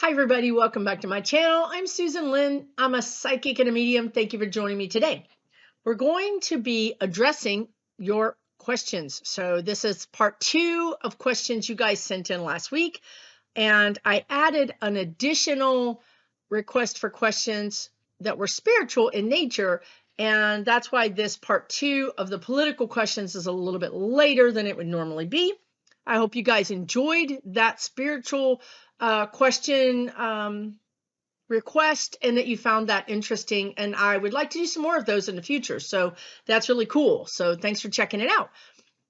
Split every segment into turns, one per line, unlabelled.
Hi, everybody. Welcome back to my channel. I'm Susan Lynn. I'm a psychic and a medium. Thank you for joining me today. We're going to be addressing your questions. So this is part 2 of questions you guys sent in last week. And I added an additional request for questions that were spiritual in nature. And that's why this part 2 of the political questions is a little bit later than it would normally be. I hope you guys enjoyed that spiritual question request and that you found that interesting. And I would like to do some more of those in the future. So that's really cool. So thanks for checking it out.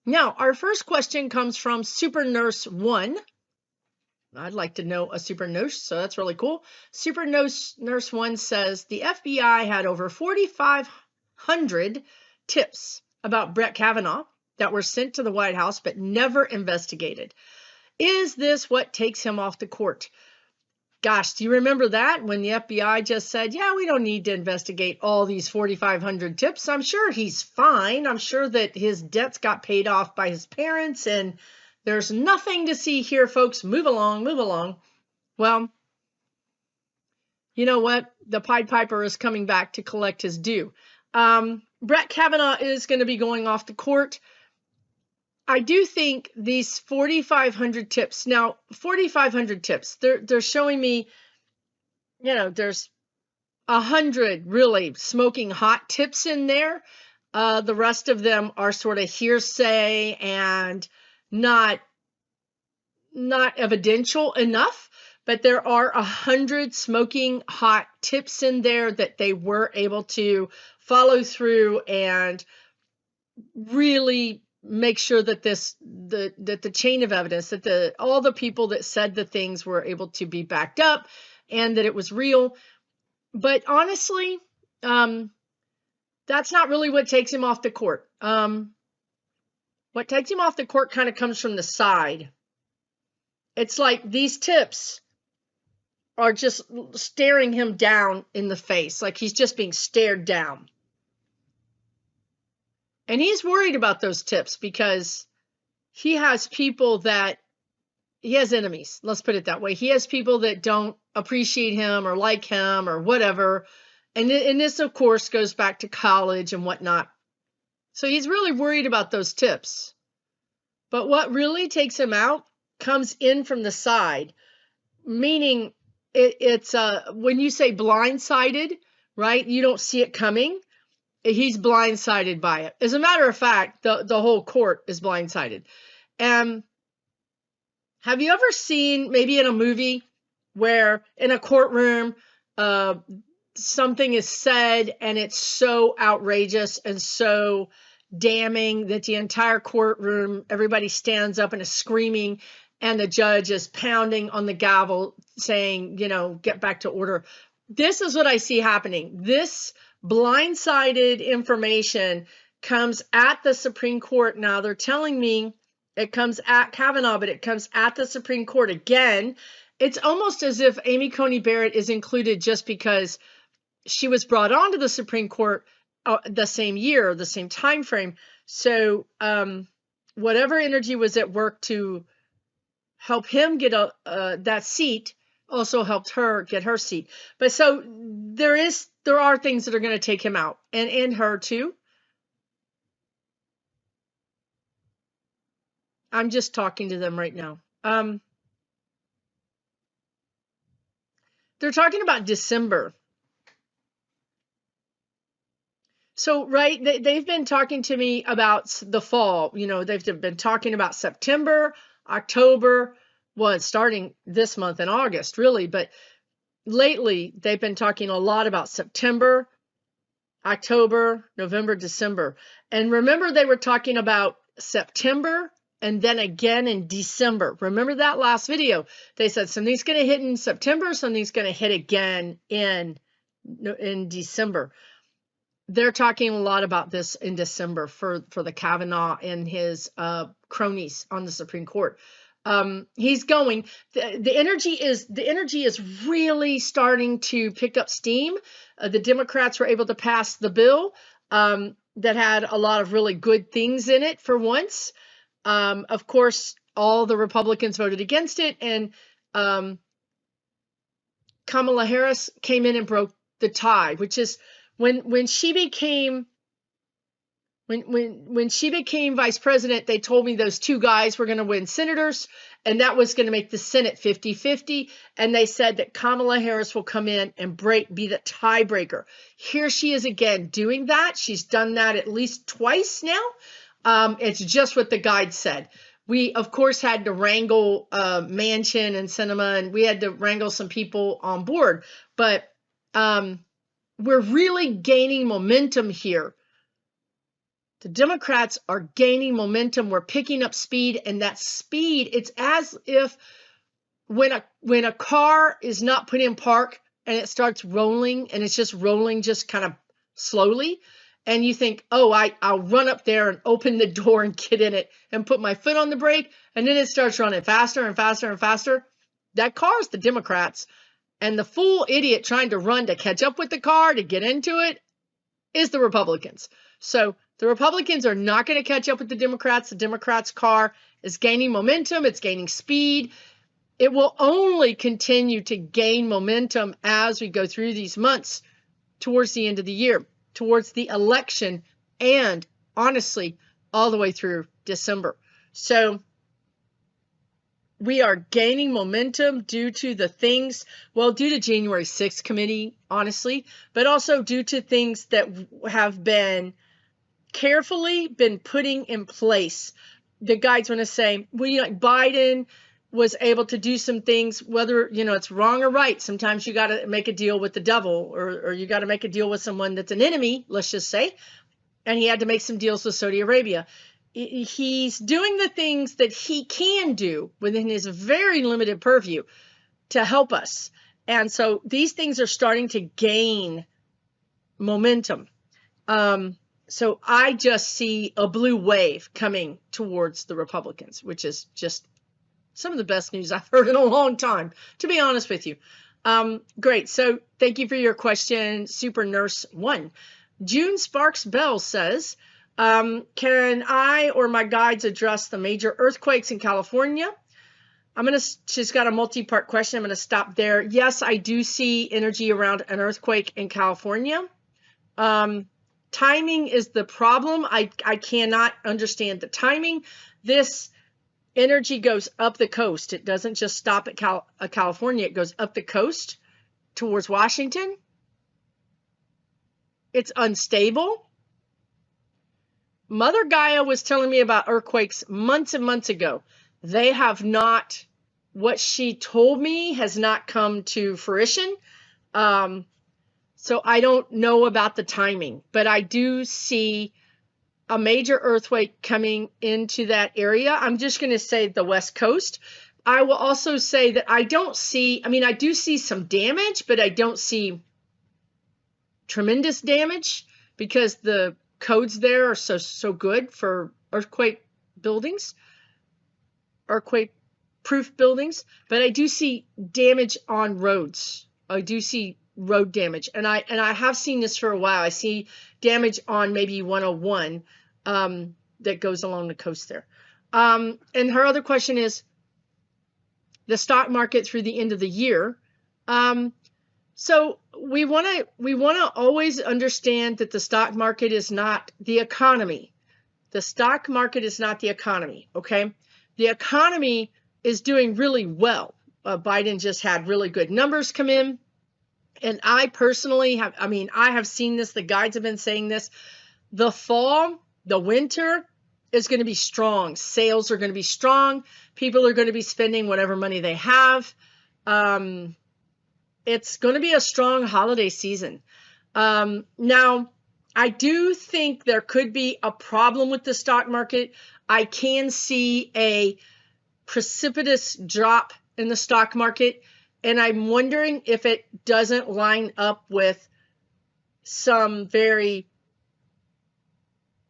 Now, our first question comes from Super Nurse 1. I'd like to know a super nurse, so that's really cool. Super Nurse 1 says the FBI had over 4,500 tips about Brett Kavanaugh that were sent to the White House but never investigated. Is this what takes him off the court? Gosh, do you remember that when the FBI just said, yeah, we don't need to investigate all these 4,500 tips. I'm sure he's fine. I'm sure that his debts got paid off by his parents and there's nothing to see here, folks. Move along, move along. Well, you know what? The Pied Piper is coming back to collect his due. Brett Kavanaugh is going to be going off the court. I do think these 4,500 tips, now 4,500 tips, they're showing me, you know, there's 100 really smoking hot tips in there. The rest of them are sort of hearsay and not evidential enough, but there are 100 smoking hot tips in there that they were able to follow through and really make sure that that the chain of evidence, that all the people that said the things were able to be backed up and that it was real. But honestly, that's not really what takes him off the court. What takes him off the court kind of comes from the side. It's like these tips are just staring him down in the face, like he's just being stared down. And he's worried about those tips because he has he has enemies. Let's put it that way. He has people that don't appreciate him or like him or whatever. And this, of course, goes back to college and whatnot. So he's really worried about those tips. But what really takes him out comes in from the side, meaning it's when you say blindsided, right? You don't see it coming. He's blindsided by it. As a matter of fact, the whole court is blindsided. Have you ever seen, maybe in a movie, where in a courtroom, something is said and it's so outrageous and so damning that the entire courtroom, everybody stands up and is screaming, and the judge is pounding on the gavel saying, you know, get back to order. This is what I see happening. This blindsided information comes at the Supreme Court. Now they're telling me it comes at Kavanaugh, but it comes at the Supreme Court again. It's almost as if Amy Coney Barrett is included just because she was brought onto the Supreme Court the same year, the same time frame. So whatever energy was at work to help him get that seat also helped her get her seat. But so there are things that are going to take him out, and her too. I'm just talking to them right now. They're talking about December. So, right, they've been talking to me about the fall. You know, they've been talking about September, October, well, it's starting this month in August, really, but lately they've been talking a lot about September, October, November, December. And remember, they were talking about September and then again in December. Remember that last video? They said something's going to hit in September, something's going to hit again in December. They're talking a lot about this in December for the Kavanaugh and his cronies on the Supreme Court. He's going. The energy is really starting to pick up steam. The Democrats were able to pass the bill that had a lot of really good things in it for once. Of course, all the Republicans voted against it, and Kamala Harris came in and broke the tie, which is when she became when she became vice president, they told me those two guys were going to win senators, and that was going to make the Senate 50-50. And they said that Kamala Harris will come in and be the tiebreaker. Here she is again doing that. She's done that at least twice now. It's just what the guide said. We, of course, had to wrangle Manchin and Sinema, and we had to wrangle some people on board. But we're really gaining momentum here. The Democrats are gaining momentum. We're picking up speed, and that speed, it's as if when a car is not put in park and it starts rolling, and it's just rolling just kind of slowly, and you think, oh, I'll run up there and open the door and get in it and put my foot on the brake, and then it starts running faster and faster and faster. That car is the Democrats, and the fool idiot trying to run to catch up with the car to get into it is the Republicans. So the Republicans are not going to catch up with the Democrats. The Democrats' car is gaining momentum. It's gaining speed. It will only continue to gain momentum as we go through these months towards the end of the year, towards the election, and honestly, all the way through December. So we are gaining momentum due to the things, well, due to January 6th committee, honestly, but also due to things that have been carefully been putting in place. The guides want to say, well, Biden was able to do some things, whether, it's wrong or right. Sometimes you got to make a deal with the devil, or you got to make a deal with someone that's an enemy, let's just say. And he had to make some deals with Saudi Arabia. He's doing the things that he can do within his very limited purview to help us. And so these things are starting to gain momentum. So I just see a blue wave coming towards the Republicans, which is just some of the best news I've heard in a long time, to be honest with you. Great. So thank you for your question, Super Nurse 1. June Sparks Bell says, can I or my guides address the major earthquakes in California? She's got a multi-part question. I'm going to stop there. Yes, I do see energy around an earthquake in California. Timing is the problem. I cannot understand the timing. This energy goes up the coast. It doesn't just stop at California. It goes up the coast towards Washington. It's unstable. Mother Gaia was telling me about earthquakes months and months ago. They have not, what she told me has not come to fruition. So I don't know about the timing, but I do see a major earthquake coming into that area. I'm just going to say the West Coast. I will also say that I do see some damage, but I don't see tremendous damage because the codes there are so good for earthquake buildings, earthquake proof buildings, but I do see damage on roads. I do see road damage, and I have seen this for a while. I see damage on maybe 101 that goes along the coast there. And her other question is the stock market through the end of the year. So we want to always understand that the stock market is not the economy. The stock market is not the economy, okay? The economy is doing really well. Biden just had really good numbers come in. And I personally I have seen this. The guides have been saying this. The fall, the winter is going to be strong. Sales are going to be strong. People are going to be spending whatever money they have. It's going to be a strong holiday season. Now, I do think there could be a problem with the stock market. I can see a precipitous drop in the stock market, and I'm wondering if it doesn't line up with some very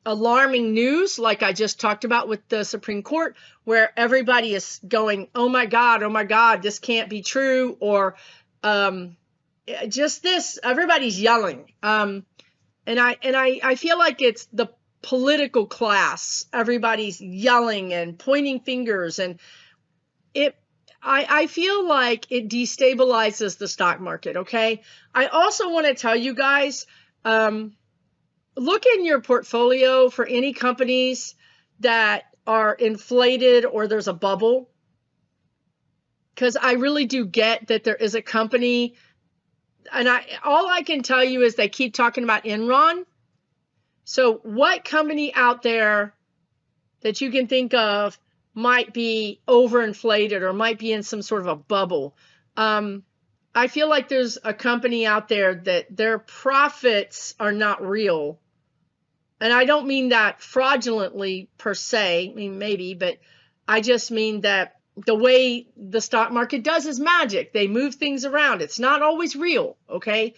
alarming news, like I just talked about with the Supreme Court, where everybody is going, oh my God, this can't be true, or just this, everybody's yelling. And I feel like it's the political class. Everybody's yelling and pointing fingers, and I feel like it destabilizes the stock market, okay? I also want to tell you guys, look in your portfolio for any companies that are inflated or there's a bubble. Because I really do get that there is a company, and all I can tell you is they keep talking about Enron. So what company out there that you can think of might be overinflated or might be in some sort of a bubble? I feel like there's a company out there that their profits are not real. And I don't mean that fraudulently per se, I mean, maybe, but I just mean that the way the stock market does is magic. They move things around. It's not always real, okay?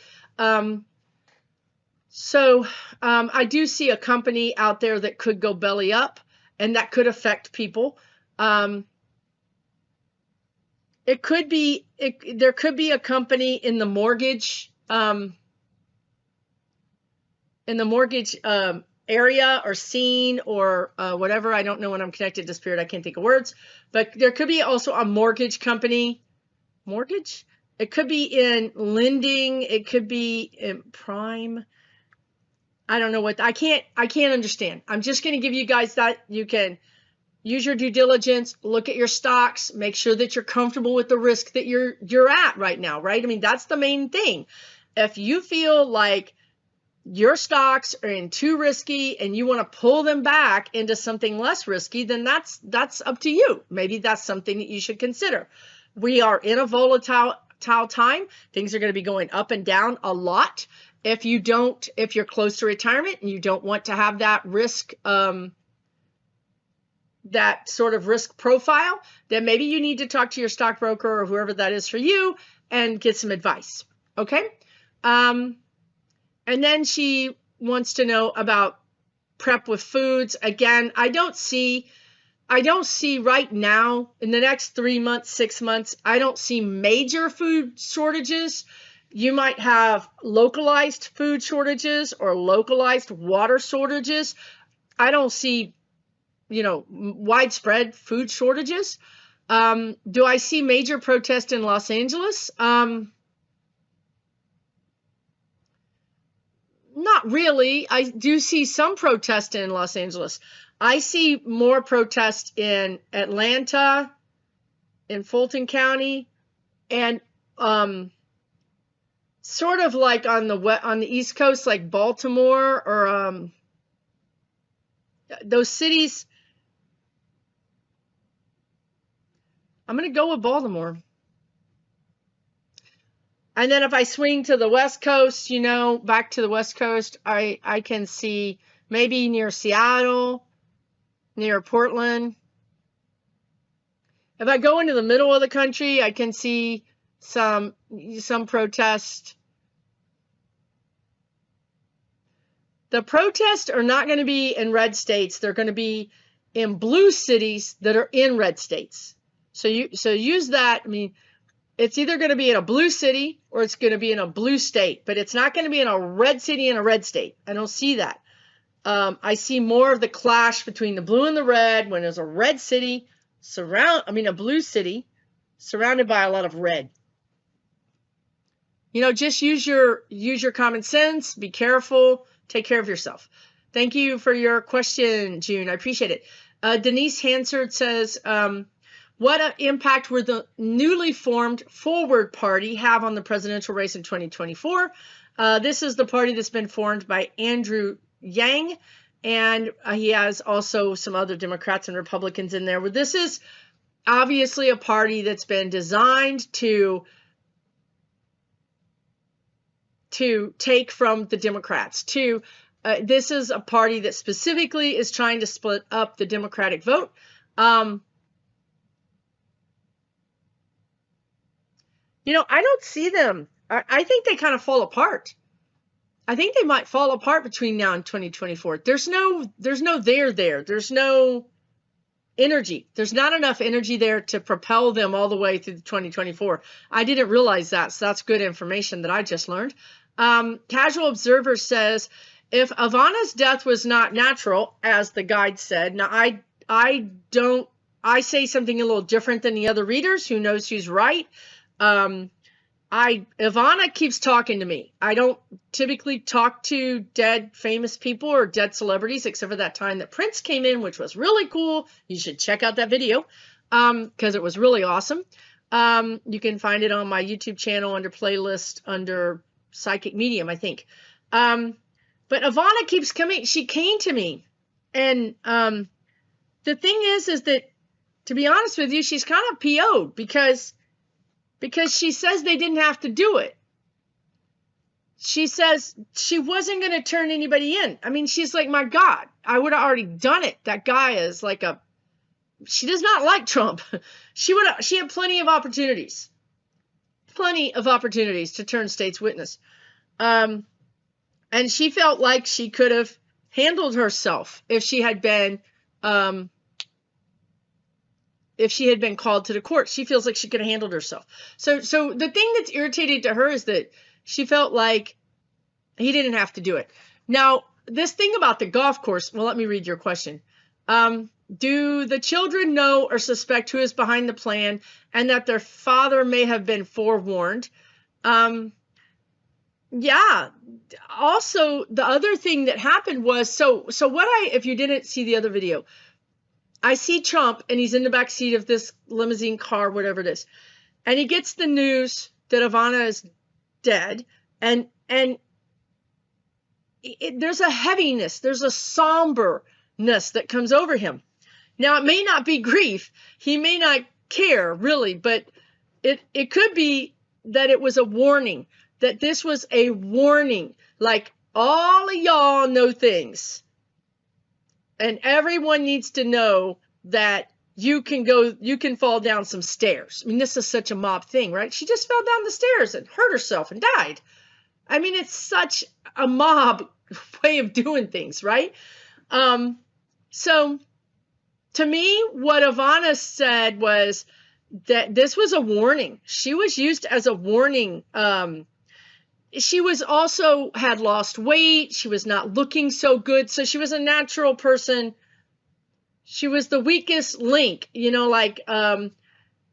So I do see a company out there that could go belly up, and that could affect people. There could be a company in the mortgage area or scene or whatever. I don't know when I'm connected to spirit. I can't think of words, but there could be also a mortgage company. Mortgage? It could be in lending. It could be in prime. I don't know what. I can't understand. I'm just going to give you guys that. You can use your due diligence, look at your stocks, make sure that you're comfortable with the risk that you're at right now, right? I mean, that's the main thing. If you feel like your stocks are in too risky and you want to pull them back into something less risky, then that's up to you. Maybe that's something that you should consider. We are in a volatile time. Things are going to be going up and down a lot. If you're close to retirement and you don't want to have that risk, that sort of risk profile, then maybe you need to talk to your stockbroker or whoever that is for you and get some advice. Okay. And then she wants to know about prep with foods. Again, I don't see right now in the next 3 months, 6 months, I don't see major food shortages. You might have localized food shortages or localized water shortages. I don't see, widespread food shortages. Do I see major protest in Los Angeles? Not really. I do see some protest in Los Angeles. I see more protest in Atlanta, in Fulton County, and sort of like on the East Coast, like Baltimore or those cities. I'm going to go with Baltimore. And then if I swing to the West Coast, back to the West Coast, I can see maybe near Seattle, near Portland. If I go into the middle of the country, I can see some protest. The protests are not going to be in red states. They're going to be in blue cities that are in red states. So use that. I mean, it's either going to be in a blue city or it's going to be in a blue state, but it's not going to be in a red city in a red state. I don't see that. I see more of the clash between the blue and the red when there's a red city a blue city surrounded by a lot of red. Just use your common sense. Be careful. Take care of yourself. Thank you for your question, June. I appreciate it. Denise Hansard says, what impact will the newly formed Forward Party have on the presidential race in 2024? This is the party that's been formed by Andrew Yang, and he has also some other Democrats and Republicans in there. Well, this is obviously a party that's been designed to take from the Democrats. This is a party that specifically is trying to split up the Democratic vote. I don't see them. I think they kind of fall apart. I think they might fall apart between now and 2024. There's no there. There's no energy. There's not enough energy there to propel them all the way through 2024. I didn't realize that, so that's good information that I just learned. Casual Observer says, if Ivana's death was not natural, as the guide said, now I don't I say something a little different than the other readers. Who knows who's right? Ivana keeps talking to me. I don't typically talk to dead famous people or dead celebrities, except for that time that Prince came in, which was really cool. You should check out that video because it was really awesome. You can find it on my YouTube channel under playlist under Psychic Medium, I think. But Ivana keeps coming. She came to me. And the thing is that, to be honest with you, she's kind of PO'd because she says they didn't have to do it. She says she wasn't going to turn anybody in. I mean, she's like, my God, I would have already done it. That guy is like she does not like Trump. She had plenty of opportunities to turn state's witness. And she felt like she could have handled herself if she had been called to the court. She feels like she could have handled herself. So the thing that's irritating to her is that she felt like he didn't have to do it. Now, this thing about the golf course, well, let me read your question. Do the children know or suspect who is behind the plan and that their father may have been forewarned? Yeah. Also, the other thing that happened was, if you didn't see the other video, I see Trump and he's in the back seat of this limousine car, whatever it is. And he gets the news that Ivana is dead. And there's a heaviness, there's a somberness that comes over him. Now, it may not be grief. He may not care really, but it could be that it was a warning, that this was a warning. Like, all of y'all know things. And everyone needs to know that you can fall down some stairs. I mean, this is such a mob thing, right? She just fell down the stairs and hurt herself and died. I mean, it's such a mob way of doing things, right? So to me, what Ivana said was that this was a warning. She was used as a warning. She was also had lost weight. She was not looking so good. So she was a natural person. She was the weakest link,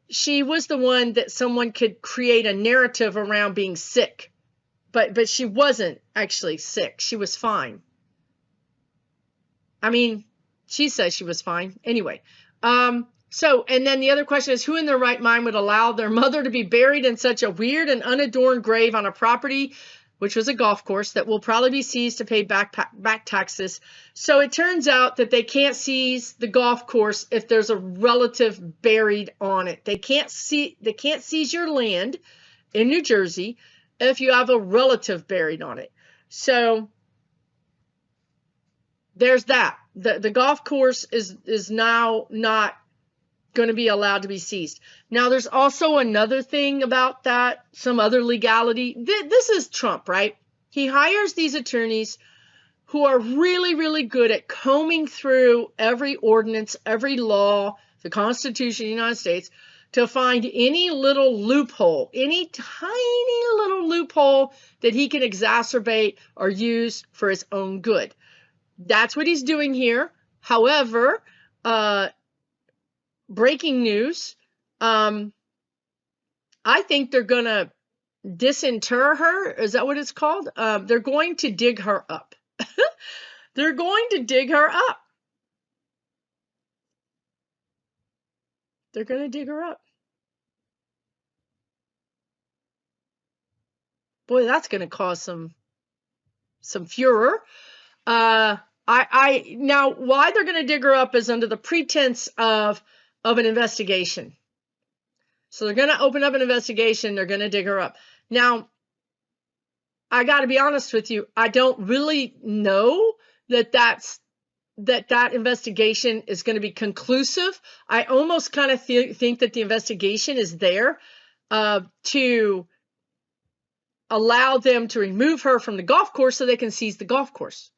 she was the one that someone could create a narrative around being sick. But she wasn't actually sick. She was fine. I mean, she says she was fine. Anyway, and then the other question is, who in their right mind would allow their mother to be buried in such a weird and unadorned grave on a property, which was a golf course, that will probably be seized to pay back taxes? So it turns out that they can't seize the golf course if there's a relative buried on it. They can't seize your land in New Jersey if you have a relative buried on it. So there's that. The golf course is now not going to be allowed to be seized. Now, there's also another thing about that, some other legality. This is Trump, right? He hires these attorneys who are really, really good at combing through every ordinance, every law, the Constitution of the United States, to find any little loophole, any tiny little loophole that he can exacerbate or use for his own good. That's what he's doing here. However, breaking news, I think they're going to disinter her. Is that what it's called? They're going to dig her up. They're going to dig her up. They're going to dig her up. Boy, that's going to cause some furor. Now why they're going to dig her up is under the pretense of an investigation. So they're going to open up an investigation. They're going to dig her up. Now, I got to be honest with you. I don't really know that investigation is going to be conclusive. I almost kind of think that the investigation is there to allow them to remove her from the golf course so they can seize the golf course.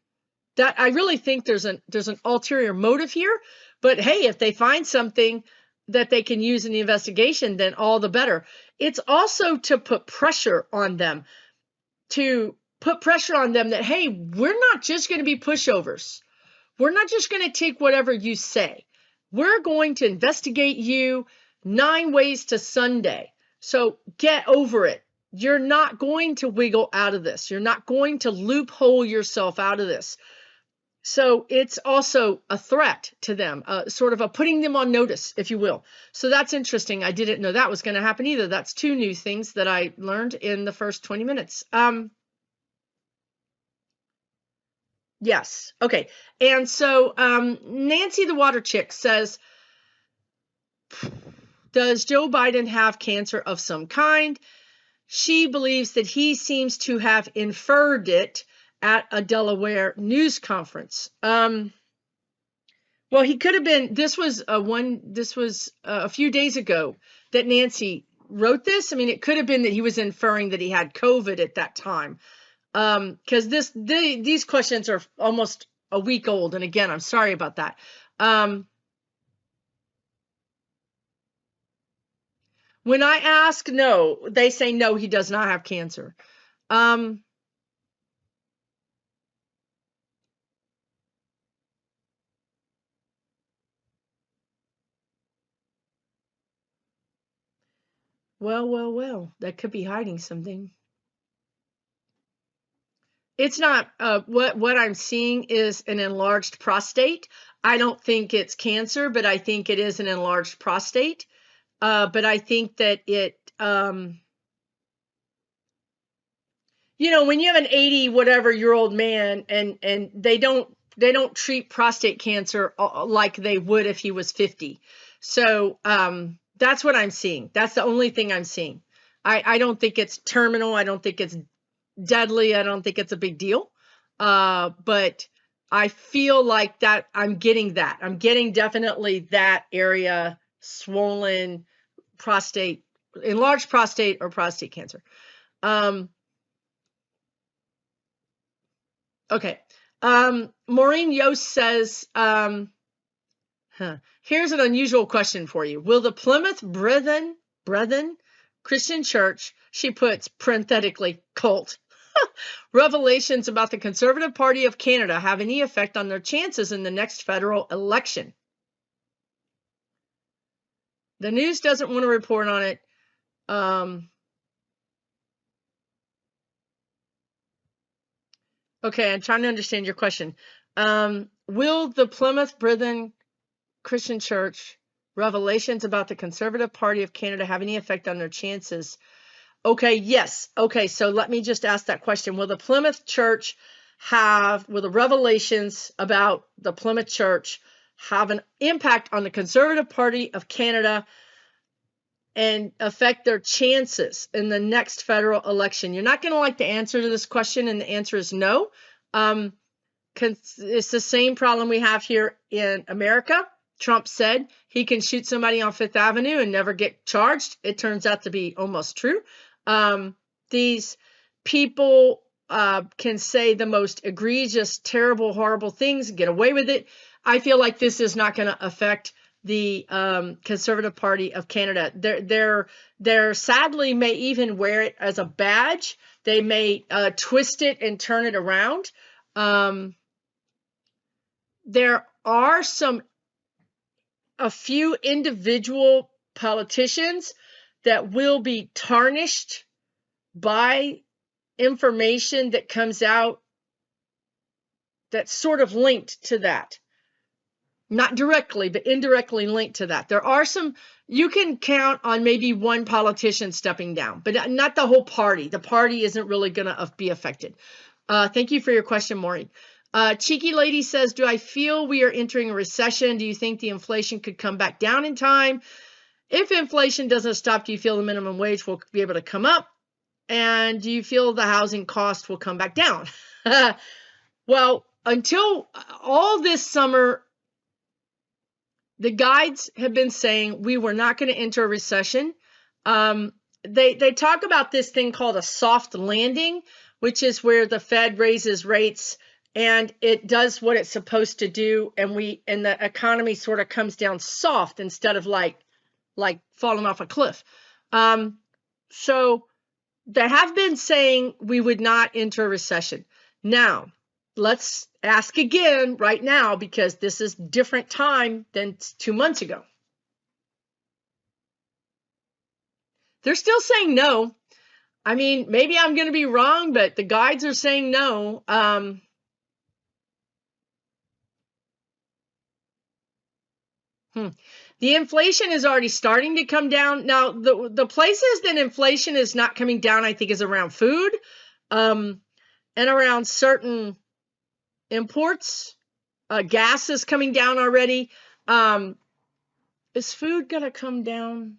That I really think there's an ulterior motive here. But hey, if they find something that they can use in the investigation, then all the better. It's also to put pressure on them, that, hey, we're not just going to be pushovers. We're not just going to take whatever you say. We're going to investigate you 9 ways to Sunday. So get over it. You're not going to wiggle out of this. You're not going to loophole yourself out of this. So it's also a threat to them, sort of a putting them on notice, if you will. So that's interesting. I didn't know that was going to happen either. That's 2 new things that I learned in the first 20 minutes. Yes. Okay. And so Nancy the Water Chick says, does Joe Biden have cancer of some kind? She believes that he seems to have inferred it at a Delaware news conference. Well, he could have been, this was a few days ago that Nancy wrote this. I mean, it could have been that he was inferring that he had COVID at that time. Because these questions are almost a week old. And again, I'm sorry about that. When I ask no, they say no, he does not have cancer. Well, that could be hiding something. It's not, what I'm seeing is an enlarged prostate. I don't think it's cancer, but I think it is an enlarged prostate. But I think that it, you know, when you have an 80 whatever year old man and they don't treat prostate cancer like they would if he was 50. So, that's what I'm seeing. That's the only thing I'm seeing. I don't think it's terminal. I don't think it's deadly. I don't think it's a big deal. But I feel like that I'm getting that. I'm getting definitely that area swollen prostate, enlarged prostate or prostate cancer. Okay. Maureen Yost says, here's an unusual question for you. Will the Plymouth Brethren Christian Church, she puts parenthetically, cult, revelations about the Conservative Party of Canada have any effect on their chances in the next federal election? The news doesn't want to report on it. Okay, I'm trying to understand your question. Will the Plymouth Brethren Christian Church revelations about the Conservative Party of Canada have any effect on their chances? Okay, yes. Okay, so let me just ask that question. Will the Plymouth Church will the revelations about the Plymouth Church have an impact on the Conservative Party of Canada and affect their chances in the next federal election? You're not going to like the answer to this question, and the answer is no. It's the same problem we have here in America. Trump said he can shoot somebody on Fifth Avenue and never get charged. It turns out to be almost true. These people can say the most egregious, terrible, horrible things and get away with it. I feel like this is not going to affect the Conservative Party of Canada. They're sadly may even wear it as a badge. They may twist it and turn it around. There are a few individual politicians that will be tarnished by information that comes out that's sort of linked to that. Not directly, but indirectly linked to that. There are some, you can count on maybe one politician stepping down, but not the whole party. The party isn't really going to be affected. Thank you for your question, Maureen. Cheeky Lady says, do I feel we are entering a recession? Do you think the inflation could come back down in time? If inflation doesn't stop, do you feel the minimum wage will be able to come up? And do you feel the housing cost will come back down? Well, until all this summer, the guides have been saying we were not going to enter a recession. They talk about this thing called a soft landing, which is where the Fed raises rates and it does what it's supposed to do, and the economy sort of comes down soft instead of like falling off a cliff. So they have been saying we would not enter a recession. Now, let's ask again right now, because this is different time than 2 months ago. They're still saying no. I mean, maybe I'm going to be wrong, but the guides are saying no. The inflation is already starting to come down. Now, the places that inflation is not coming down, I think, is around food, and around certain imports. Gas is coming down already. Is food going to come down?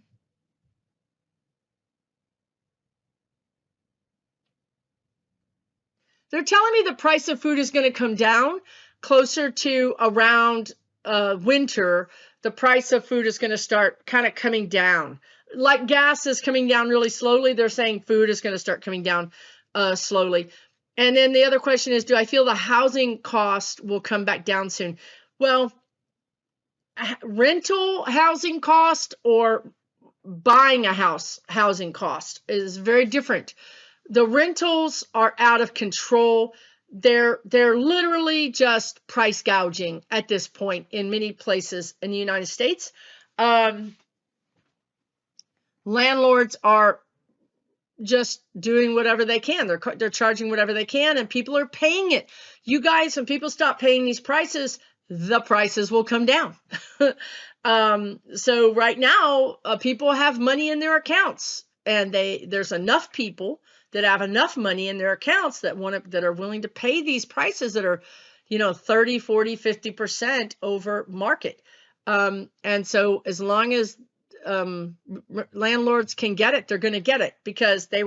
They're telling me the price of food is going to come down closer to around winter. The price of food is going to start kind of coming down. Like gas is coming down really slowly, they're saying food is going to start coming down slowly. And then the other question is, do I feel the housing cost will come back down soon? Well, rental housing cost or buying a house housing cost is very different. The rentals are out of control. They're literally just price gouging at this point in many places in the United States. Landlords are just doing whatever they can. They're charging whatever they can, and people are paying it. You guys, when people stop paying these prices, the prices will come down. So right now, people have money in their accounts, and there's enough people that have enough money in their accounts that are willing to pay these prices that are, 30, 40, 50% over market. And so as long as landlords can get it, they're going to get it, because they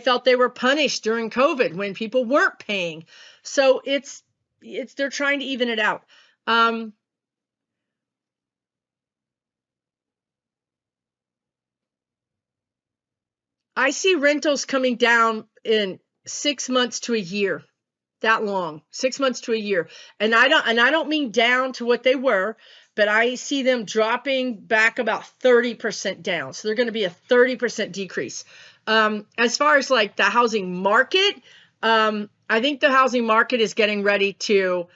felt they were punished during COVID when people weren't paying. So they're trying to even it out. I see rentals coming down in 6 months to a year, that long, 6 months to a year. And I don't mean down to what they were, but I see them dropping back about 30% down. So they're going to be a 30% decrease. As far as like the housing market, I think the housing market is getting ready to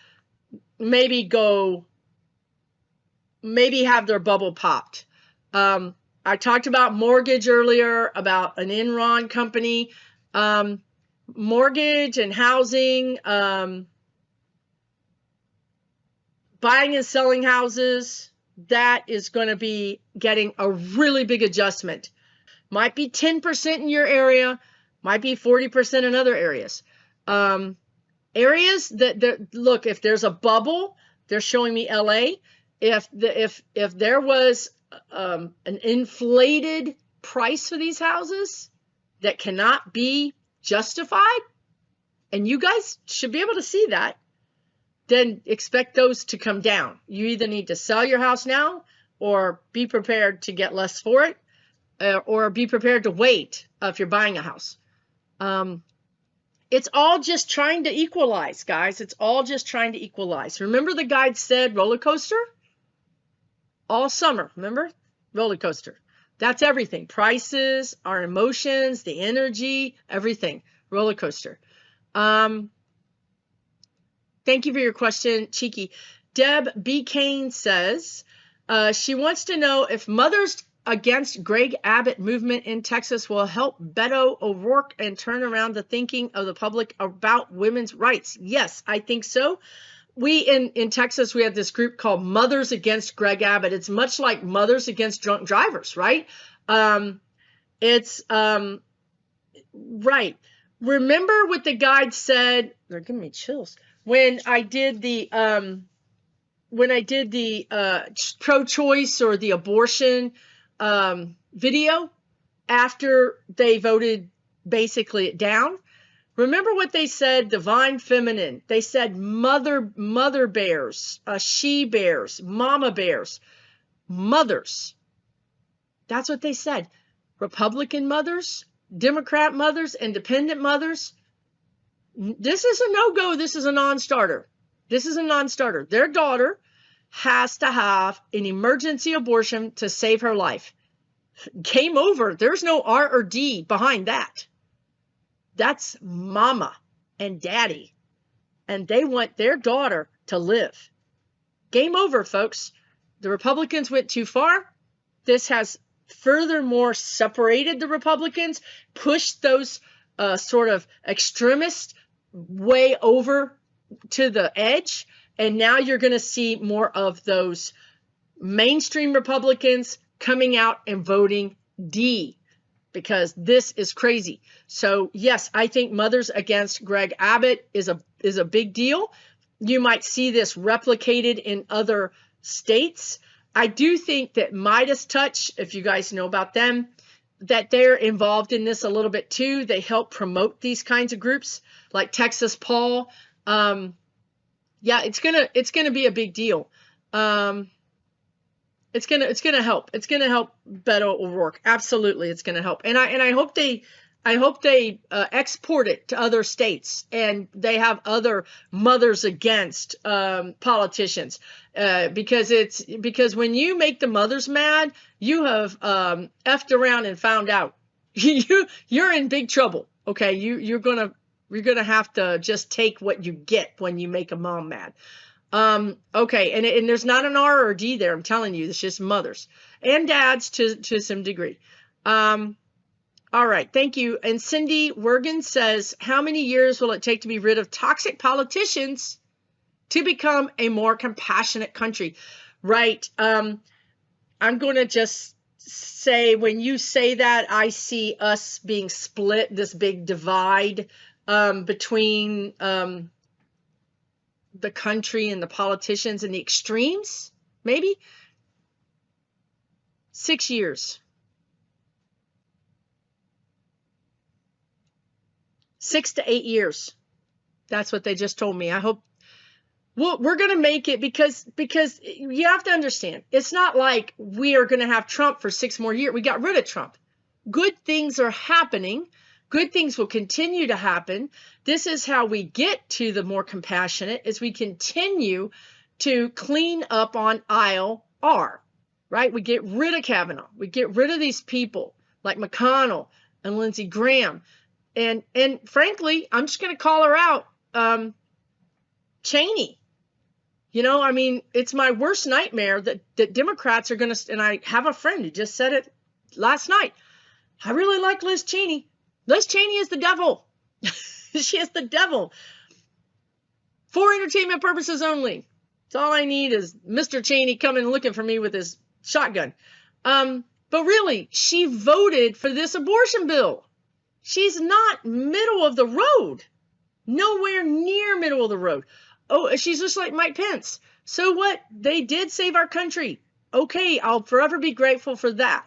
maybe have their bubble popped. I talked about mortgage earlier, about an Enron company. Mortgage and housing, buying and selling houses, that is going to be getting a really big adjustment. Might be 10% in your area, might be 40% in other areas. Areas that look, if there's a bubble, they're showing me LA. If there was an inflated price for these houses that cannot be justified, and you guys should be able to see that, then expect those to come down. You either need to sell your house now, or be prepared to get less for it, or be prepared to wait if you're buying a house. It's all just trying to equalize, guys. It's all just trying to equalize. Remember the guide said roller coaster? All summer, remember? Roller coaster. That's everything. Prices, our emotions, the energy, everything. Roller coaster. Thank you for your question, Cheeky. Deb B. Kane says she wants to know if Mothers Against Greg Abbott movement in Texas will help Beto O'Rourke and turn around the thinking of the public about women's rights. Yes, I think so. We in Texas, we have this group called Mothers Against Greg Abbott. It's much like Mothers Against Drunk Drivers, right? It's right. Remember what the guide said? They're giving me chills. When I did the pro-choice or the abortion video after they voted basically it down. Remember what they said, divine feminine. They said mother bears, she bears, mama bears, mothers. That's what they said. Republican mothers, Democrat mothers, independent mothers. This is a no-go. This is a non-starter. This is a non-starter. Their daughter has to have an emergency abortion to save her life. Game over. There's no R or D behind that. That's mama and daddy. and they want their daughter to live. Game over, folks. The Republicans went too far. This has furthermore separated the Republicans, pushed those sort of extremists way over to the edge, and now you're going to see more of those mainstream Republicans coming out and voting D, because this is crazy. So yes, I think Mothers Against Greg Abbott is a big deal. You might see this replicated in other states. I do think that Midas Touch, if you guys know about them, that they're involved in this a little bit too. They help promote these kinds of groups like Texas Paul. Yeah, it's gonna be a big deal. It's gonna help. It's gonna help Beto O'Rourke. Absolutely, it's gonna help. And I hope they export it to other states, and they have other Mothers Against politicians, because when you make the mothers mad, you have effed around and found out. You're in big trouble. Okay, you're gonna have to just take what you get when you make a mom mad. Okay, and there's not an R or a D there. I'm telling you, it's just mothers and dads to some degree. All right, thank you. And Cindy Wergen says, how many years will it take to be rid of toxic politicians to become a more compassionate country? Right. I'm going to just say, when you say that, I see us being split, this big divide between the country and the politicians and the extremes, maybe 6 years. 6 to 8 years. That's what they just told me. I hope we're going to make it, because you have to understand, it's not like we are going to have Trump for 6 more years. We got rid of Trump. Good things are happening. Good things will continue to happen. This is how we get to the more compassionate, as we continue to clean up on aisle R, right? We get rid of Kavanaugh. We get rid of these people like McConnell and Lindsey Graham. And frankly, I'm just going to call her out, Cheney. You know, I mean, it's my worst nightmare that Democrats are going to, and I have a friend who just said it last night. I really like Liz Cheney. Liz Cheney is the devil. She is the devil. For entertainment purposes only. That's all I need is Mr. Cheney coming looking for me with his shotgun. But really, she voted for this abortion bill. She's not middle of the road. Nowhere near middle of the road. Oh, she's just like Mike Pence. So what? They did save our country. Okay, I'll forever be grateful for that.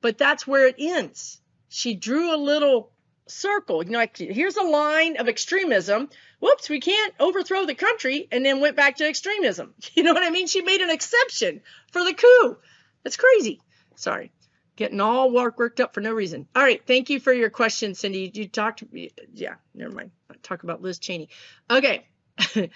But that's where it ends. She drew a little circle. You know, like, here's a line of extremism. Whoops, we can't overthrow the country, and then went back to extremism. You know what I mean? She made an exception for the coup. That's crazy. Sorry. Getting all worked up for no reason. All right. Thank you for your question, Cindy. You talked, yeah, never mind. I'll talk about Liz Cheney. Okay. All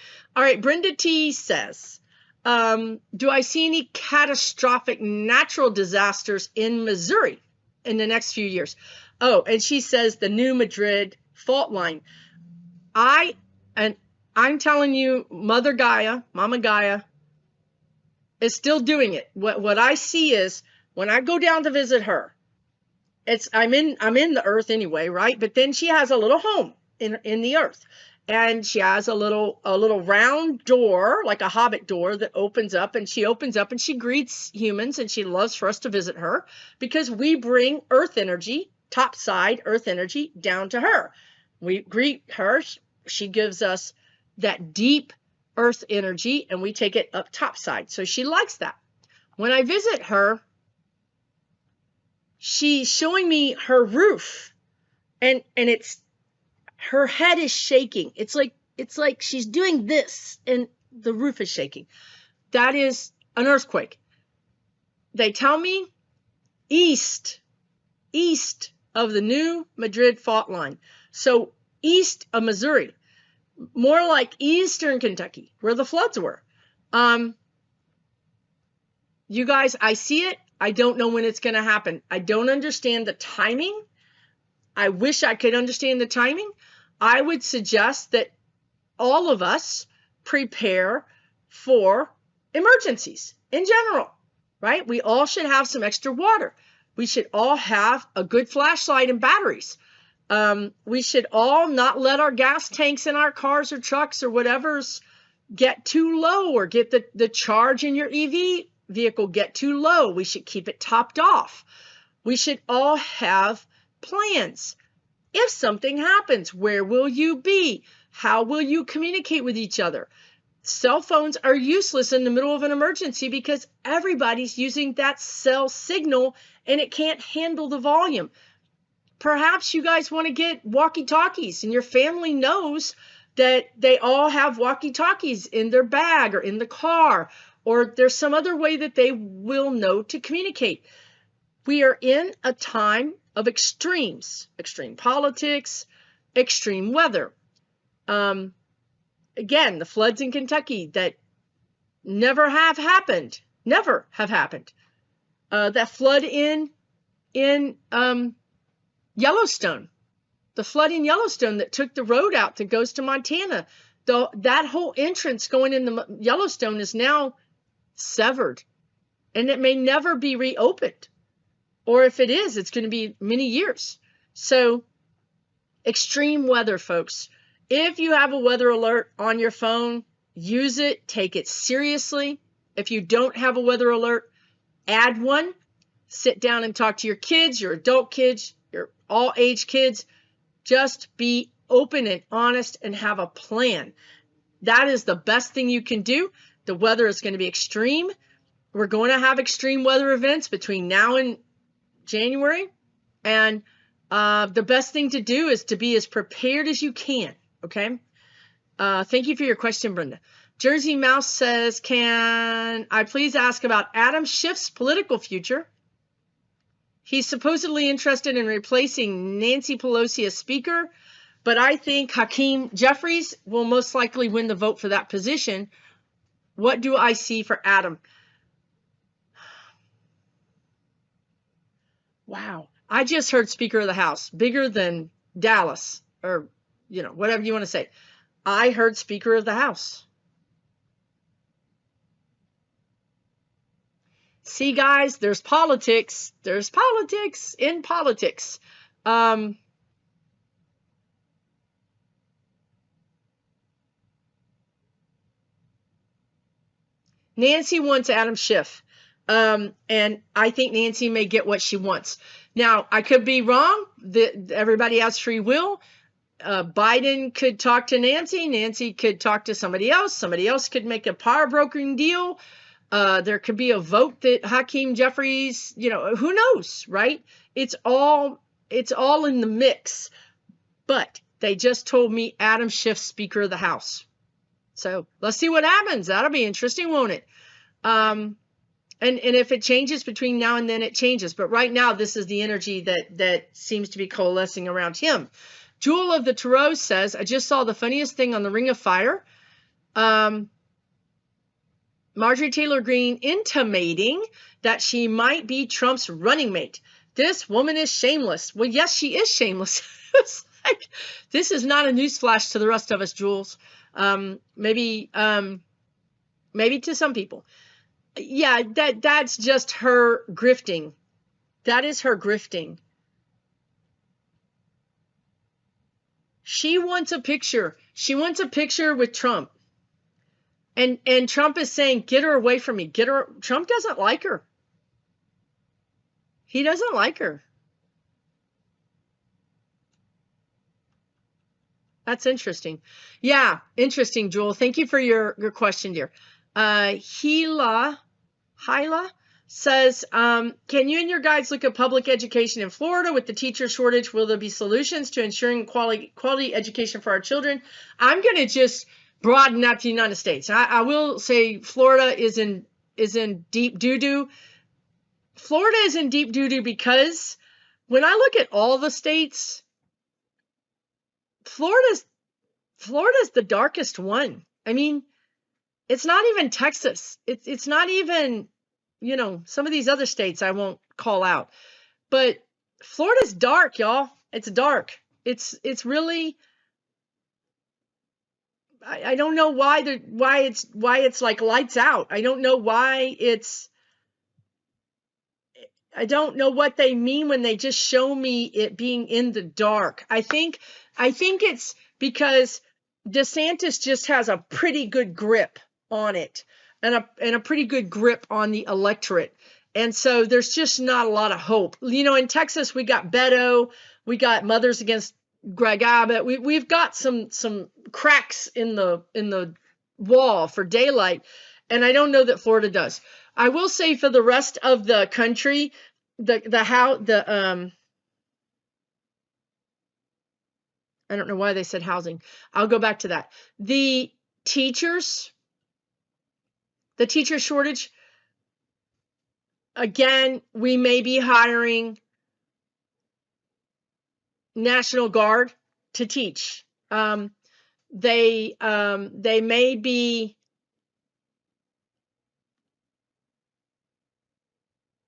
right. Brenda T says, do I see any catastrophic natural disasters in Missouri in the next few years? Oh, and she says the new Madrid fault line. I'm telling you, Mama Gaia is still doing it. What I see is, when I go down to visit her, I'm in the earth anyway, right? But then she has a little home in the earth, and she has a little round door, like a hobbit door, that opens up, and she greets humans, and she loves for us to visit her, because we bring earth energy, topside earth energy, down to her. We greet her. She gives us that deep earth energy, and we take it up topside. So she likes that. When I visit her, she's showing me her roof, and it's, her head is shaking. It's like she's doing this, and the roof is shaking. That is an earthquake. They tell me east of the new Madrid fault line. So east of Missouri, more like eastern Kentucky, where the floods were. You guys, I see it. I don't know when it's going to happen. I don't understand the timing. I wish I could understand the timing. I would suggest that all of us prepare for emergencies in general, right? We all should have some extra water. We should all have a good flashlight and batteries. We should all not let our gas tanks in our cars or trucks or whatever's get too low, or get the charge in your EV vehicle get too low. We should keep it topped off. We should all have plans. If something happens, where will you be? How will you communicate with each other? Cell phones are useless in the middle of an emergency because everybody's using that cell signal and it can't handle the volume. Perhaps you guys want to get walkie-talkies and your family knows that they all have walkie-talkies in their bag or in the car, or there's some other way that they will know to communicate. We are in a time of extremes, extreme politics, extreme weather. Again, the floods in Kentucky that never have happened. That flood in Yellowstone, the flood in Yellowstone that took the road out that goes to Montana. That whole entrance going into Yellowstone is now severed, and it may never be reopened. Or if it is, it's going to be many years. So extreme weather, folks. If you have a weather alert on your phone, use it, take it seriously. If you don't have a weather alert, add one. Sit down and talk to your kids, your adult kids, your all age kids. Just be open and honest and have a plan. That is the best thing you can do. The weather is going to be extreme. We're going to have extreme weather events between now and January. And the best thing to do is to be as prepared as you can. Okay. Thank you for your question, Brenda. Jersey Mouse says, can I please ask about Adam Schiff's political future? He's supposedly interested in replacing Nancy Pelosi as Speaker, but I think Hakeem Jeffries will most likely win the vote for that position. What do I see for Adam? Wow. I just heard Speaker of the House, bigger than Dallas, or, whatever you want to say. I heard Speaker of the House. See, guys, there's politics. There's politics in politics. Nancy wants Adam Schiff. And I think Nancy may get what she wants. Now, I could be wrong. Everybody has free will. Biden could talk to Nancy. Nancy could talk to somebody else. Somebody else could make a power brokering deal. There could be a vote that Hakeem Jeffries, who knows, right? It's all in the mix. But they just told me Adam Schiff, Speaker of the House. So let's see what happens. That'll be interesting, won't it? And if it changes between now and then, it changes. But right now, this is the energy that seems to be coalescing around him. Jewel of the Tarot says, I just saw the funniest thing on the Ring of Fire. Marjorie Taylor Greene intimating that she might be Trump's running mate. This woman is shameless. Well, yes, she is shameless. It's like, this is not a newsflash to the rest of us, Jules. Maybe to some people. Yeah, that's just her grifting. That is her grifting. She wants a picture. She wants a picture with Trump. And Trump is saying, get her away from me. Get her. Trump doesn't like her. He doesn't like her. That's interesting. Yeah, interesting, Joel. Thank you for your question, dear. Hyla says, can you and your guides look at public education in Florida with the teacher shortage? Will there be solutions to ensuring quality education for our children? I'm going to just broaden that to the United States. I will say Florida is in deep doo-doo. Florida is in deep doo-doo because when I look at all the states, Florida's the darkest one. I mean, it's not even Texas. It's not even, some of these other states I won't call out. But Florida's dark, y'all. It's dark. It's really, I don't know why it's like lights out. I don't know why I don't know what they mean when they just show me it being in the dark. I think it's because DeSantis just has a pretty good grip on it, and a pretty good grip on the electorate. And so there's just not a lot of hope. You know, in Texas we got Beto, we got Mothers Against Greg Abbott. We've got some cracks in the wall for daylight, and I don't know that Florida does. I will say for the rest of the country, I don't know why they said housing. I'll go back to that. The teacher shortage, again, we may be hiring National Guard to teach. They may be,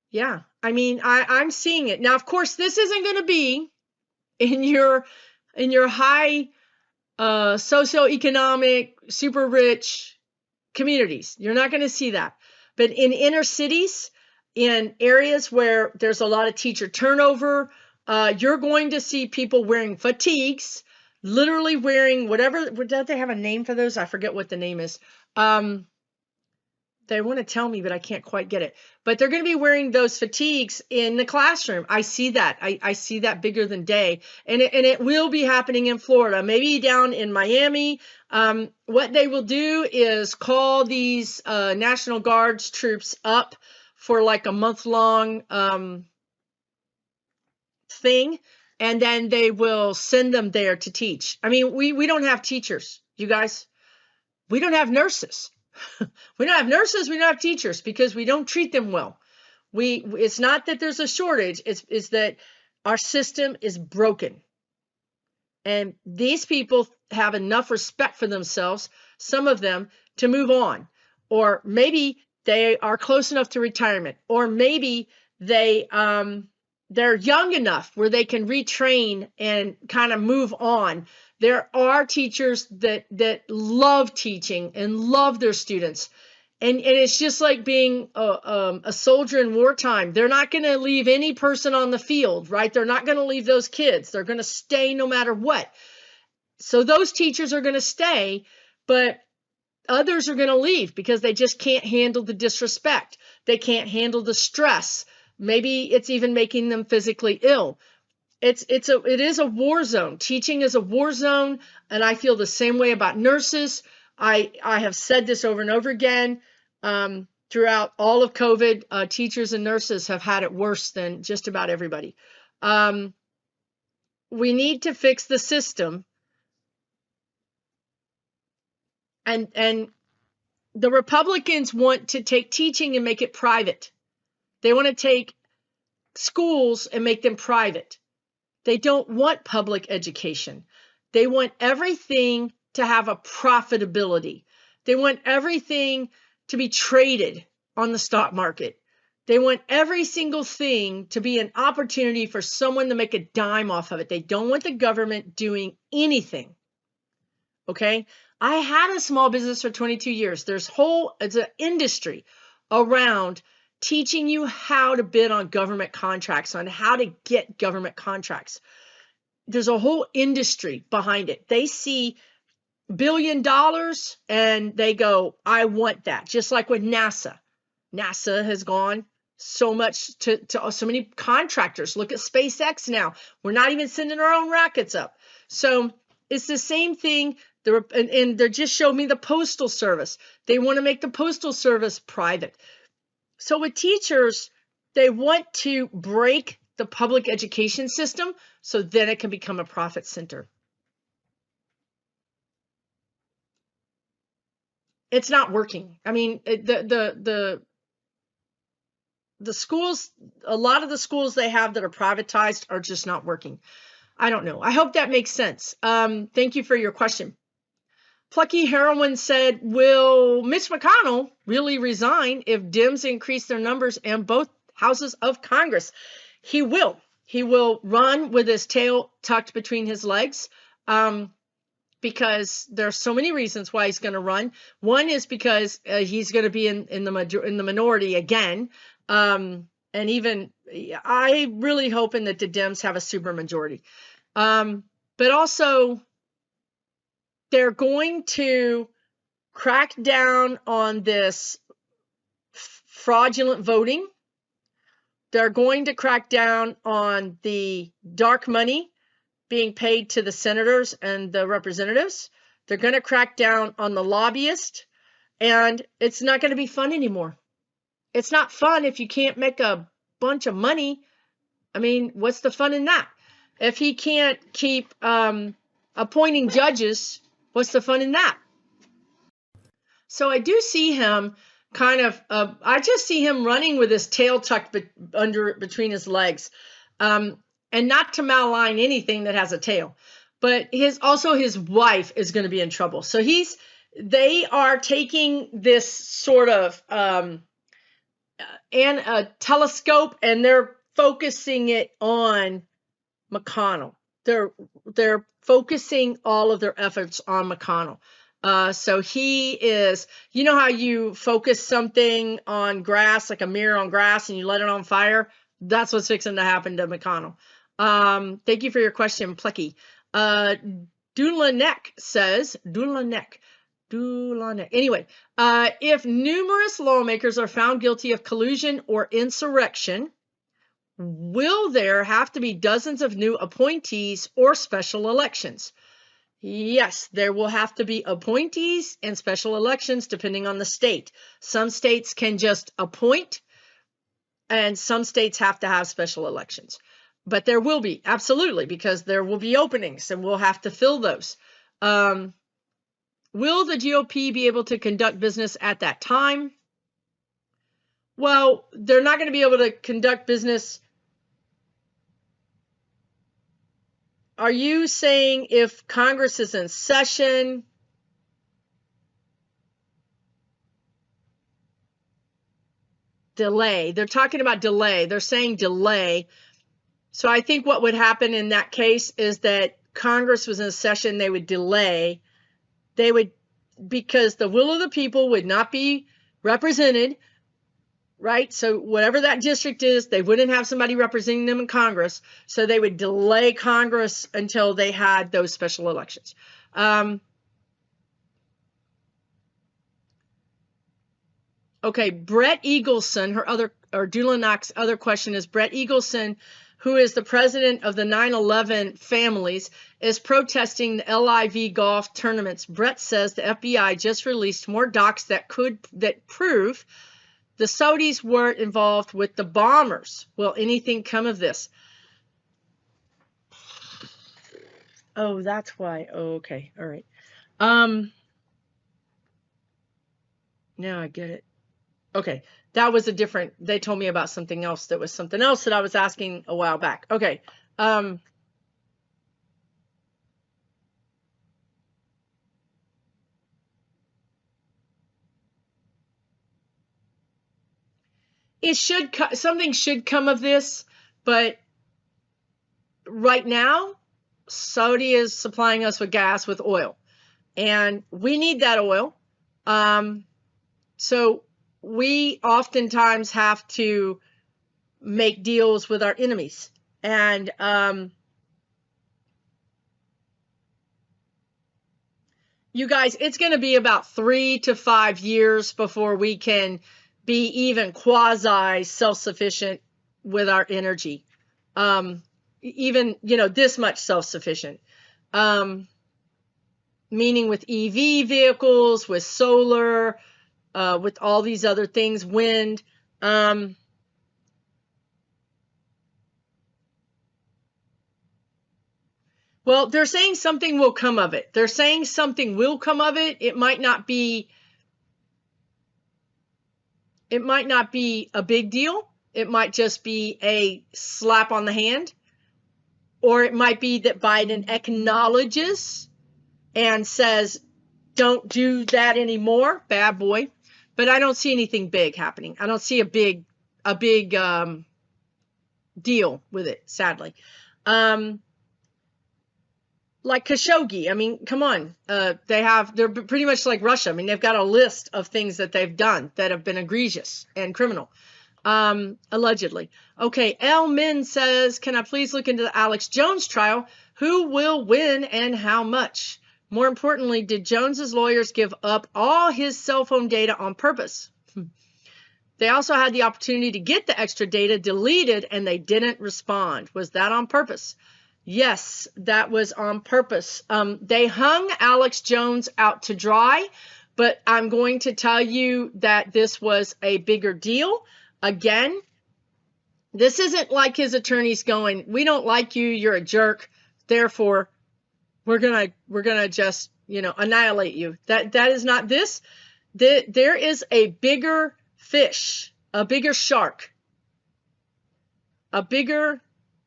yeah. I mean, I'm seeing it now. Of course, this isn't going to be in your high socioeconomic, super rich communities. You're not going to see that. But in inner cities, in areas where there's a lot of teacher turnover, you're going to see people wearing fatigues, literally wearing whatever. Don't they have a name for those? I forget what the name is. They want to tell me, but I can't quite get it. But they're going to be wearing those fatigues in the classroom. I see that. I see that bigger than day. And it will be happening in Florida, maybe down in Miami. What they will do is call these National Guards troops up for like a month-long thing, and then they will send them there to teach. I mean, we don't have teachers, you guys. We don't have nurses. We don't have nurses, we don't have teachers because we don't treat them well. It's not that there's a shortage, it's that our system is broken. And these people have enough respect for themselves, some of them, to move on. Or maybe they are close enough to retirement, or maybe they're young enough where they can retrain and kind of move on. There are teachers that love teaching and love their students. And it's just like being a soldier in wartime. They're not going to leave any person on the field, right? They're not going to leave those kids. They're going to stay no matter what. So those teachers are going to stay, but others are going to leave because they just can't handle the disrespect. They can't handle the stress. Maybe it's even making them physically ill. It is a war zone. Teaching is a war zone, and I feel the same way about nurses. I have said this over and over again. Throughout all of COVID, teachers and nurses have had it worse than just about everybody. We need to fix the system, and the Republicans want to take teaching and make it private. They want to take schools and make them private. They don't want public education. They want everything to have a profitability. They want everything to be traded on the stock market. They want every single thing to be an opportunity for someone to make a dime off of it. They don't want the government doing anything. Okay? I had a small business for 22 years. It's an industry around teaching you how to bid on government contracts, on how to get government contracts. There's a whole industry behind it. They see $1 billion and they go, I want that. Just like with NASA. NASA has gone so much to so many contractors. Look at SpaceX now. We're not even sending our own rockets up. So it's the same thing. And they just showed me the Postal Service. They want to make the Postal Service private. So with teachers, they want to break the public education system so then it can become a profit center. It's not working. I mean, the schools, a lot of the schools they have that are privatized are just not working. I don't know. I hope that makes sense. Thank you for your question. Plucky Heroine said, will Mitch McConnell really resign if Dems increase their numbers in both houses of Congress? He will. He will run with his tail tucked between his legs. because there's so many reasons why he's going to run. One is because he's going to be in the minority again. And even I really hoping that the Dems have a super majority. But also they're going to crack down on this fraudulent voting. They're going to crack down on the dark money being paid to the senators and the representatives. They're going to crack down on the lobbyists, and it's not going to be fun anymore. It's not fun if you can't make a bunch of money. I mean, what's the fun in that? If he can't keep appointing judges, what's the fun in that? So I do see him kind of, I just see him running with his tail tucked between his legs. And not to malign anything that has a tail, but also his wife is going to be in trouble. So they are taking this sort of and a telescope, and they're focusing it on McConnell. They're focusing all of their efforts on McConnell. So he is, you know how you focus something on grass, like a mirror on grass, and you let it on fire? That's what's fixing to happen to McConnell. Thank you for your question, Plecky. Dulanek says, Anyway, if numerous lawmakers are found guilty of collusion or insurrection, will there have to be dozens of new appointees or special elections? Yes, there will have to be appointees and special elections depending on the state. Some states can just appoint, and some states have to have special elections. But there will be, absolutely, because there will be openings and we'll have to fill those. Will the GOP be able to conduct business at that time? Well, they're not going to be able to conduct business. Are you saying if Congress is in session? Delay. They're talking about delay. They're saying delay. So I think what would happen in that case is that Congress was in session, they would delay. Because the will of the people would not be represented, right? So whatever that district is, they wouldn't have somebody representing them in Congress. So they would delay Congress until they had those special elections. Okay, Brett Eagleson, Dulanak's other question is, Brett Eagleson, who is the president of the 9/11 families, is protesting the LIV golf tournaments. Brett says the FBI just released more docs that prove the Saudis weren't involved with the bombers. Will anything come of this? Oh, that's why. Oh, okay. All right. Now I get it. Okay. That was they told me about something else that was something else that I was asking a while back. Okay. Something should come of this, but right now, Saudi is supplying us with gas, with oil, and we need that oil. So we oftentimes have to make deals with our enemies. And you guys, it's going to be about 3 to 5 years before we can be even quasi self-sufficient with our energy. Even, this much self-sufficient. Meaning with EV vehicles, with solar, with all these other things, wind. Well, they're saying something will come of it. They're saying something will come of it. It might not be a big deal. It might just be a slap on the hand. Or it might be that Biden acknowledges and says, don't do that anymore, bad boy. But I don't see anything big happening. I don't see a big deal with it, sadly. like Khashoggi. I mean, come on. They're pretty much like Russia. I mean, they've got a list of things that they've done that have been egregious and criminal, allegedly. Okay, L. Min says, can I please look into the Alex Jones trial? Who will win and how much? More importantly, did Jones's lawyers give up all his cell phone data on purpose? They also had the opportunity to get the extra data deleted and they didn't respond. Was that on purpose? Yes, that was on purpose. They hung Alex Jones out to dry, but I'm going to tell you that this was a bigger deal. Again, this isn't like his attorneys going, we don't like you, you're a jerk, therefore we're gonna just, annihilate you. That is not this. There is a bigger fish, a bigger shark, a bigger,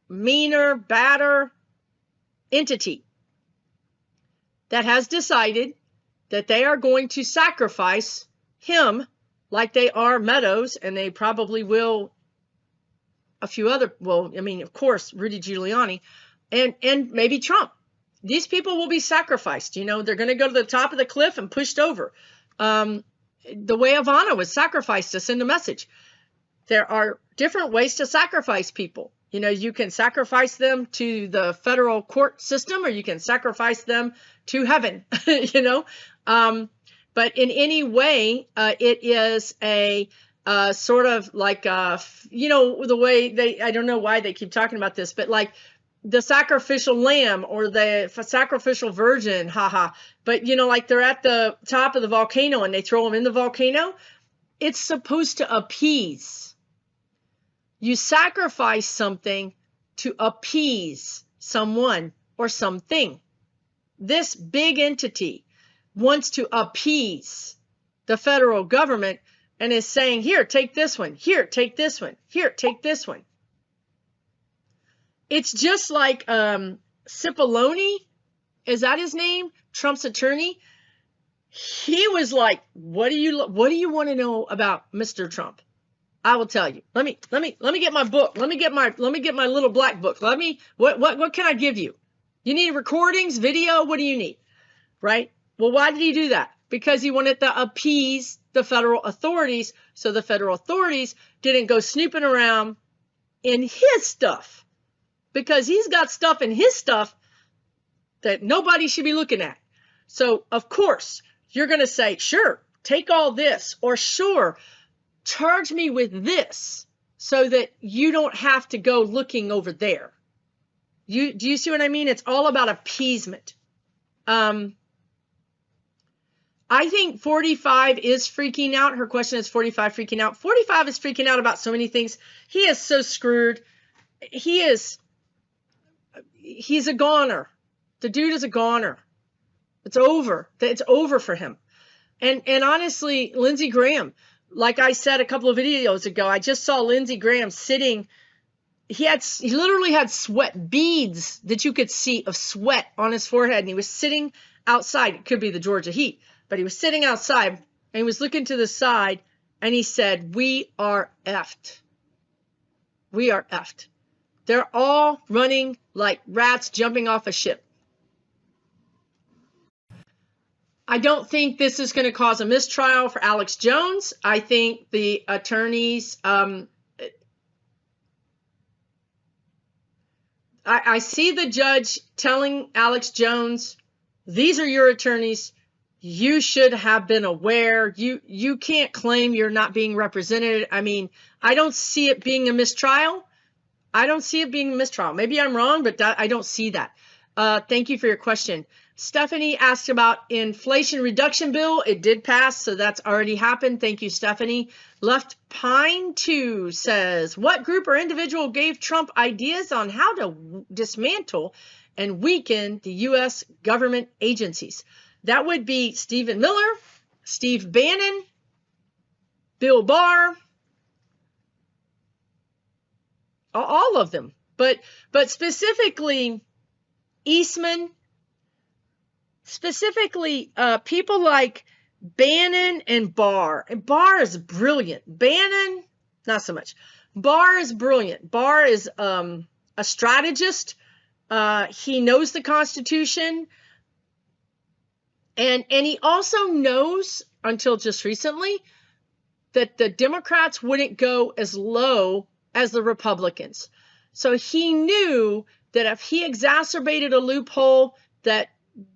meaner, badder entity that has decided that they are going to sacrifice him like they are Meadows, and they probably will a few other, well, I mean, of course, Rudy Giuliani and maybe Trump. These people will be sacrificed. They're going to go to the top of the cliff and pushed over. The way Ivana was sacrificed to send a message. There are different ways to sacrifice people. You can sacrifice them to the federal court system, or you can sacrifice them to heaven, but in any way, it is a sort of like, the way I don't know why they keep talking about this, but like the sacrificial lamb or the sacrificial virgin, haha. But, like they're at the top of the volcano and they throw them in the volcano. It's supposed to appease. You sacrifice something to appease someone or something. This big entity wants to appease the federal government and is saying, here, take this one. Here, take this one. Here, take this one. It's just like Cipollone, is that his name? Trump's attorney. He was like, what do you want to know about Mr. Trump? I will tell you. Let me get my book. Let me get my little black book. What can I give you? You need recordings, video, what do you need? Right? Well, why did he do that? Because he wanted to appease the federal authorities, so the federal authorities didn't go snooping around in his stuff. Because he's got stuff in his stuff that nobody should be looking at. So, of course, you're going to say, sure, take all this, or sure, charge me with this so that you don't have to go looking over there. Do you see what I mean? It's all about appeasement. I think 45 is freaking out. Her question is 45 freaking out. 45 is freaking out about so many things. He is so screwed. He's a goner. The dude is a goner. It's over. It's over for him. And honestly, Lindsey Graham, like I said a couple of videos ago, I just saw Lindsey Graham sitting. He literally had sweat beads that you could see of sweat on his forehead, and he was sitting outside. It could be the Georgia heat, but he was sitting outside and he was looking to the side, and he said, "We are effed. We are effed." They're all running like rats jumping off a ship. I don't think this is going to cause a mistrial for Alex Jones. I think the attorneys, I see the judge telling Alex Jones, these are your attorneys. You should have been aware. You can't claim you're not being represented. I mean, I don't see it being a mistrial. I don't see it being a mistrial. Maybe I'm wrong, but I don't see that. Thank you for your question. Stephanie asked about inflation reduction bill. It did pass, so that's already happened. Thank you, Stephanie. Left Pine 2 says, what group or individual gave Trump ideas on how to dismantle and weaken the U.S. government agencies? That would be Stephen Miller, Steve Bannon, Bill Barr, all of them. But specifically Eastman, specifically people like Bannon and Barr. And Barr is brilliant. Bannon, not so much. Barr is brilliant. Barr is a strategist. He knows the Constitution, and he also knows, until just recently, that the Democrats wouldn't go as low as the Republicans. So he knew that if he exacerbated a loophole, that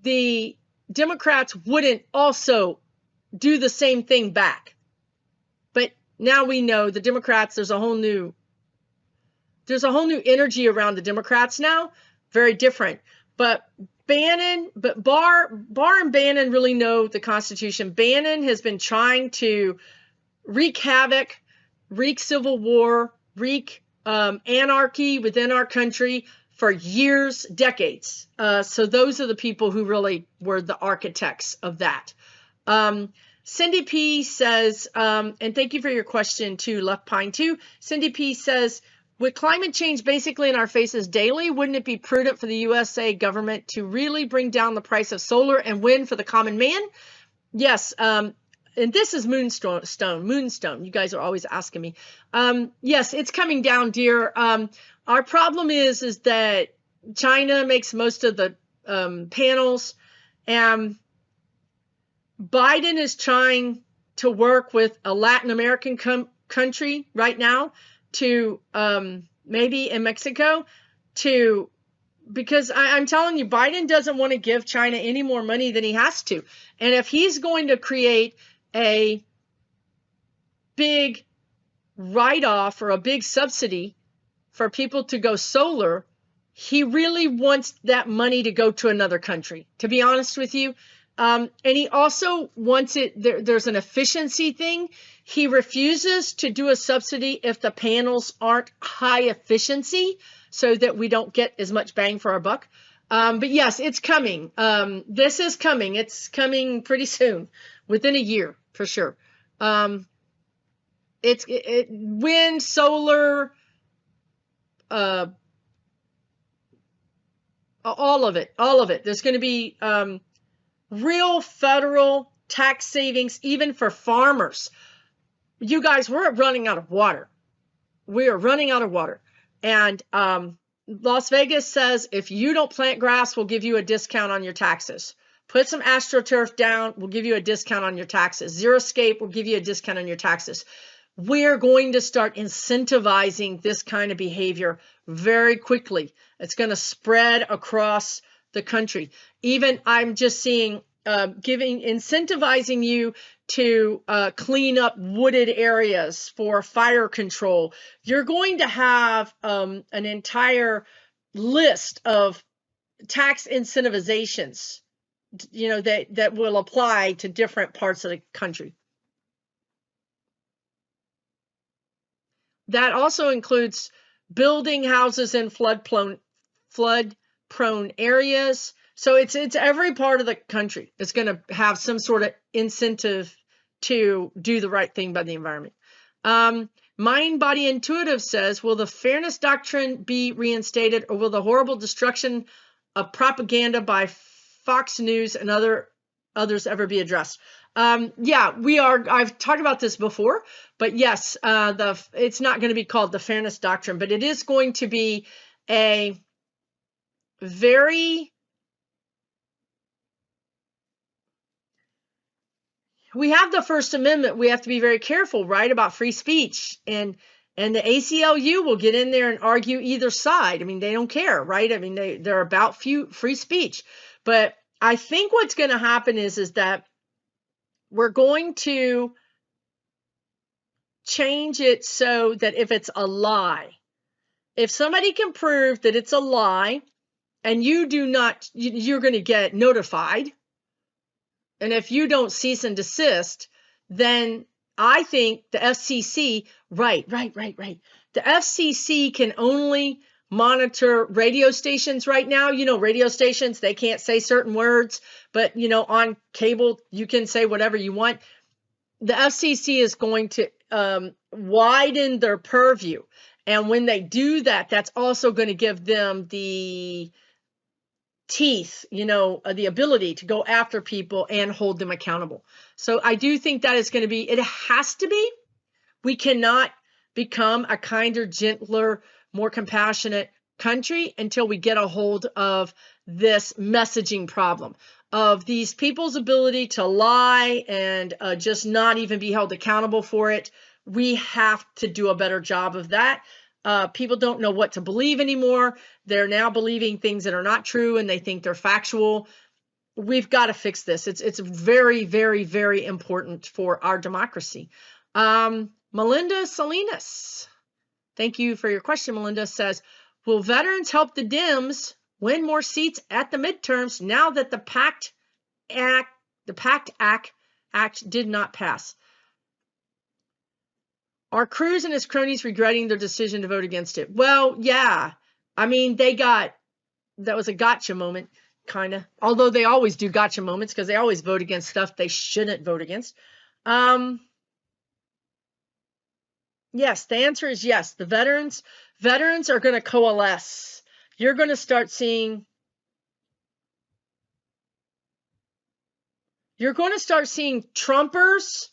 the Democrats wouldn't also do the same thing back. But now we know the Democrats, there's a whole new energy around the Democrats now, very different. But Barr and Bannon really know the Constitution. Bannon has been trying to wreak havoc, wreak civil war, wreak anarchy within our country for years, decades. So those are the people who really were the architects of that. Cindy P says, and thank you for your question too, Left Pine too. Cindy P says, with climate change basically in our faces daily, wouldn't it be prudent for the USA government to really bring down the price of solar and wind for the common man? Yes. And this is Moonstone. You guys are always asking me. Yes, it's coming down, dear. Our problem is that China makes most of the panels, and Biden is trying to work with a Latin American country right now to maybe in Mexico because I'm telling you, Biden doesn't want to give China any more money than he has to. And if he's going to create a big write-off or a big subsidy for people to go solar, he really wants that money to go to another country, to be honest with you. And he also wants it, there's an efficiency thing. He refuses to do a subsidy if the panels aren't high efficiency, so that we don't get as much bang for our buck. But yes, it's coming. This is coming. It's coming pretty soon, within a year for sure. It's wind, solar, all of it. There's going to be real federal tax savings, even for farmers. You guys, we're running out of water. We are running out of water. And Las Vegas says, if you don't plant grass, we'll give you a discount on your taxes. Put some AstroTurf down, we'll give you a discount on your taxes. Xeriscape will give you a discount on your taxes. We're going to start incentivizing this kind of behavior very quickly. It's going to spread across the country. Even I'm just seeing incentivizing you to clean up wooded areas for fire control. You're going to have an entire list of tax incentivizations, that will apply to different parts of the country. That also includes building houses in flood-prone areas. So it's every part of the country is going to have some sort of incentive to do the right thing by the environment. Mind Body Intuitive says, will the fairness doctrine be reinstated, or will the horrible destruction of propaganda by Fox News and others ever be addressed? Yeah, we are. I've talked about this before, but yes, it's not going to be called the fairness doctrine, but it is going to be a very, we have the First Amendment. We have to be very careful, right, about free speech, and the ACLU will get in there and argue either side. I mean, they don't care, right? I mean, they're about free speech. But I think what's going to happen is that we're going to change it so that if it's a lie, if somebody can prove that it's a lie, and you do not, you're going to get notified. And if you don't cease and desist, then I think the FCC, right. The FCC can only monitor radio stations right now. Radio stations, they can't say certain words, but, on cable, you can say whatever you want. The FCC is going to widen their purview. And when they do that, that's also going to give them the teeth, the ability to go after people and hold them accountable. So I do think that is going to be, it has to be. We cannot become a kinder, gentler, more compassionate country until we get a hold of this messaging problem of these people's ability to lie and just not even be held accountable for it. We have to do a better job of that. People don't know what to believe anymore. They're now believing things that are not true and they think they're factual. We've got to fix this. It's very, very, very important for our democracy. Melinda Salinas, thank you for your question. Melinda says, will veterans help the Dems win more seats at the midterms now that the PACT Act did not pass? Are Cruz and his cronies regretting their decision to vote against it? Well, yeah. I mean, that was a gotcha moment, kind of. Although they always do gotcha moments because they always vote against stuff they shouldn't vote against. Yes, the answer is yes. The veterans are going to coalesce. You're going to start seeing Trumpers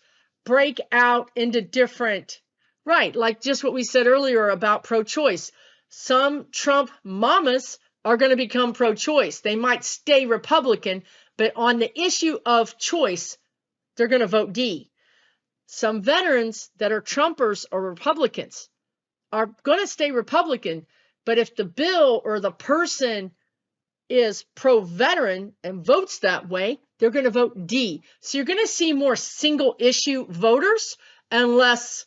break out into different, right, like just what we said earlier about pro-choice. Some Trump mamas are going to become pro-choice. They might stay Republican, but on the issue of choice, they're going to vote D. Some veterans that are Trumpers or Republicans are going to stay Republican, but if the bill or the person is pro-veteran and votes that way, they're going to vote D. So you're going to see more single issue voters and less,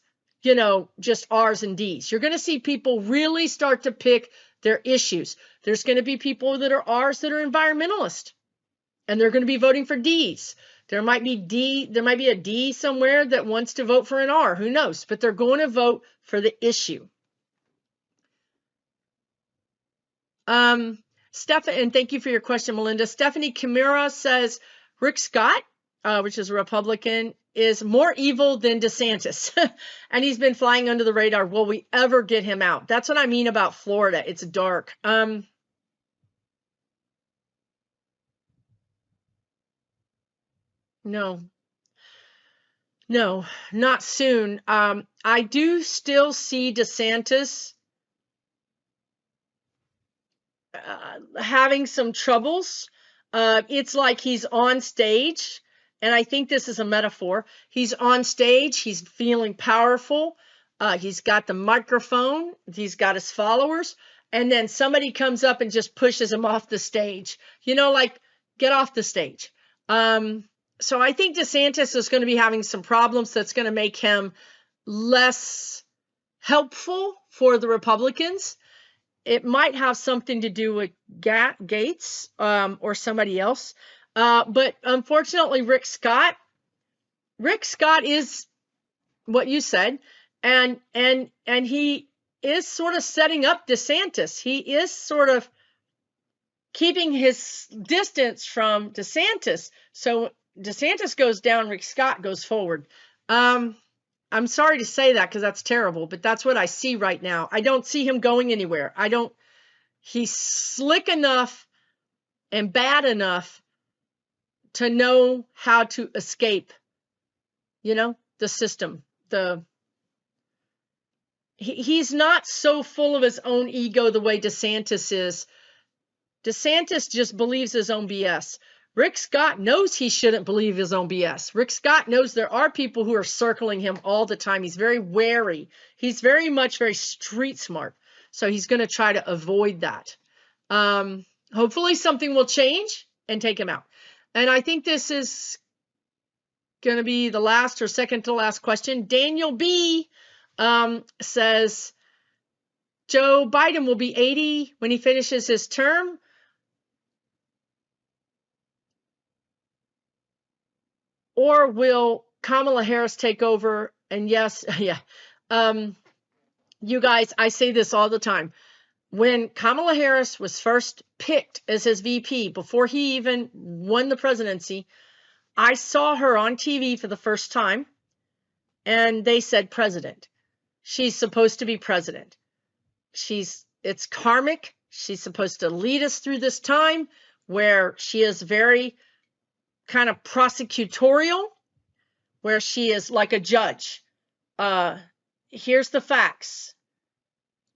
just R's and D's. You're going to see people really start to pick their issues. There's going to be people that are R's that are environmentalist, and they're going to be voting for D's. There might be a D somewhere that wants to vote for an R. Who knows? But they're going to vote for the issue. Stephanie, and thank you for your question, Melinda. Stephanie Kimura says Rick Scott, which is a Republican, is more evil than DeSantis, and he's been flying under the radar. Will we ever get him out? That's what I mean about Florida. It's dark. No, not soon. I do still see DeSantis having some troubles. It's like he's on stage, and I think this is a metaphor. He's on stage, he's feeling powerful, he's got the microphone, he's got his followers, and then somebody comes up and just pushes him off the stage. Like, get off the stage. So I think DeSantis is going to be having some problems that's going to make him less helpful for the Republicans. It might have something to do with Gates or somebody else. But unfortunately, Rick Scott is what you said, and he is sort of setting up DeSantis. He is sort of keeping his distance from DeSantis. So DeSantis goes down, Rick Scott goes forward. I'm sorry to say that because that's terrible, but that's what I see right now. I don't see him going anywhere. He's slick enough and bad enough to know how to escape, the system. He's not so full of his own ego the way DeSantis is. DeSantis just believes his own BS. Rick Scott knows he shouldn't believe his own BS. Rick Scott knows there are people who are circling him all the time. He's very wary. He's very street smart. So he's going to try to avoid that. Hopefully something will change and take him out. And I think this is going to be the last or second to last question. Daniel B. Says, Joe Biden will be 80 when he finishes his term. Or will Kamala Harris take over? And yes, yeah. You guys, I say this all the time. When Kamala Harris was first picked as his VP, before he even won the presidency, I saw her on TV for the first time, and they said president. She's supposed to be president. It's karmic. She's supposed to lead us through this time where she is very kind of prosecutorial, where she is like a judge. Here's the facts.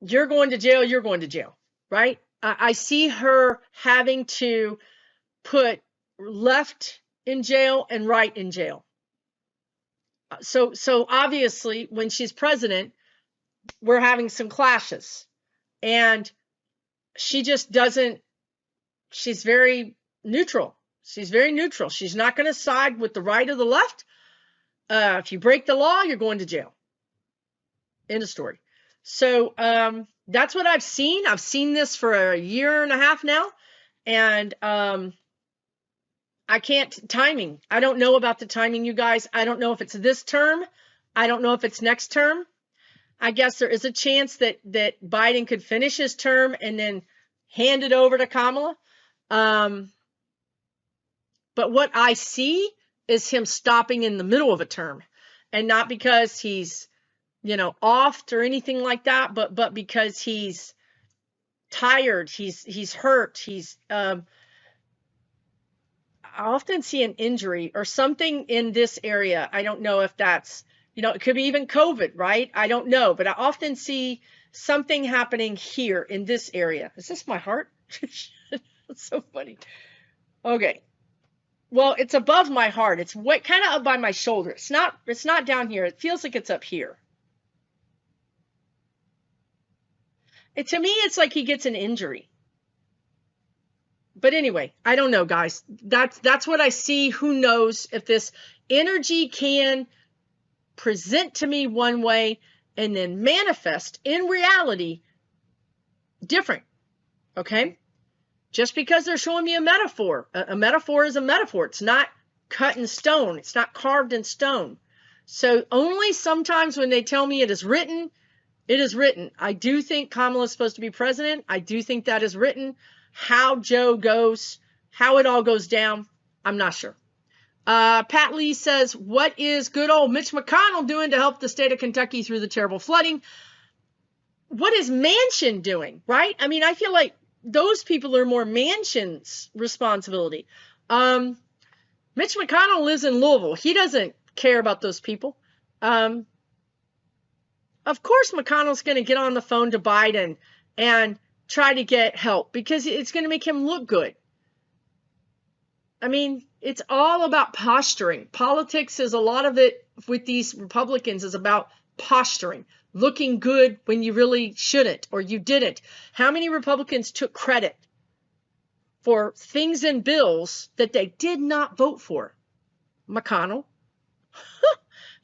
You're going to jail, you're going to jail, right? I see her having to put left in jail and right in jail. So obviously, when she's president, we're having some clashes, and she just doesn't. She's very neutral. She's very neutral. She's not going to side with the right or the left. If you break the law, you're going to jail. End of story. So that's what I've seen. I've seen this for a year and a half now, and I can't timing. I don't know about the timing, you guys. I don't know if it's this term. I don't know if it's next term. I guess there is a chance that Biden could finish his term and then hand it over to Kamala. But what I see is him stopping in the middle of a term, and not because he's, offed or anything like that, but because he's tired, he's hurt, I often see an injury or something in this area. I don't know if that's, it could be even COVID, right? I don't know, but I often see something happening here in this area. Is this my heart? That's so funny. Okay. Well, it's above my heart. It's kind of up by my shoulder. It's not down here. It feels like it's up here. To me, it's like he gets an injury. But anyway, I don't know, guys. That's what I see. Who knows if this energy can present to me one way and then manifest in reality different. Okay? Just because they're showing me a metaphor is a metaphor. It's not cut in stone. It's not carved in stone. So only sometimes when they tell me it is written, it is written. I do think Kamala is supposed to be president. I do think that is written. How Joe goes, how it all goes down, I'm not sure. Pat Lee says, what is good old Mitch McConnell doing to help the state of Kentucky through the terrible flooding? What is Manchin doing, right? I mean, I feel like those people are more Manchin's responsibility. Mitch McConnell lives in Louisville. He doesn't care about those people. Of course, McConnell's going to get on the phone to Biden and try to get help because it's going to make him look good. I mean, it's all about posturing. Politics is a lot of it with these Republicans is about posturing, looking good when you really shouldn't or you didn't. How many Republicans took credit for things in bills that they did not vote for? McConnell.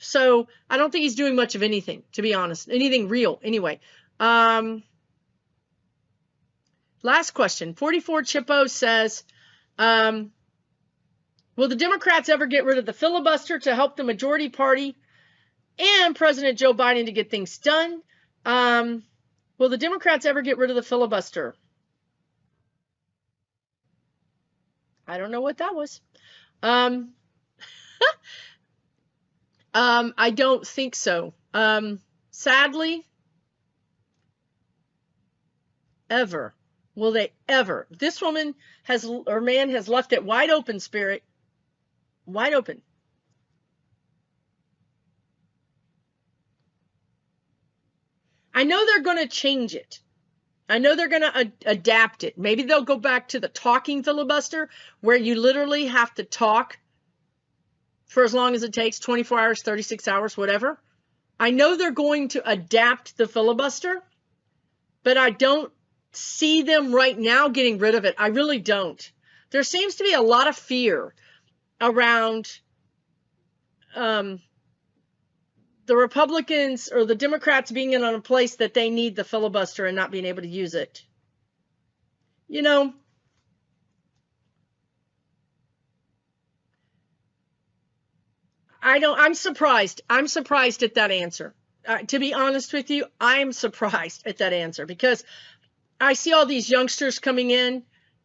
So I don't think he's doing much of anything, to be honest, anything real. Anyway, last question. 44 Chippo says, will the Democrats ever get rid of the filibuster to help the majority party and President Joe Biden to get things done? Will the Democrats ever get rid of the filibuster? I don't know what that was. I don't think so. Sadly, ever. Will they ever? This woman or man has left it wide open, Spirit. Wide open. I know they're going to change it. I know they're going to adapt it. Maybe they'll go back to the talking filibuster where you literally have to talk for as long as it takes, 24 hours, 36 hours, whatever. I know they're going to adapt the filibuster, but I don't see them right now getting rid of it. I really don't. There seems to be a lot of fear around the Republicans or the Democrats being in on a place that they need the filibuster and not being able to use it. I'm surprised. I'm surprised at that answer. To be honest with you, I'm surprised at that answer because I see all these youngsters coming in,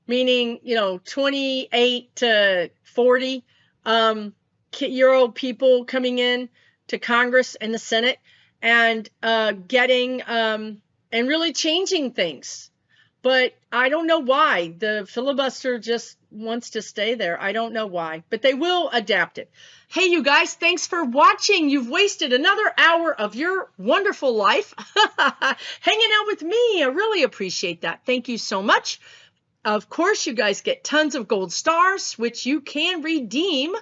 meaning, 28 to 40 year old people coming in to Congress and the Senate and getting and really changing things. But I don't know why the filibuster just wants to stay there. I don't know why, but they will adapt it. Hey, you guys, thanks for watching. You've wasted another hour of your wonderful life hanging out with me. I really appreciate that. Thank you so much. Of course, you guys get tons of gold stars, which you can redeem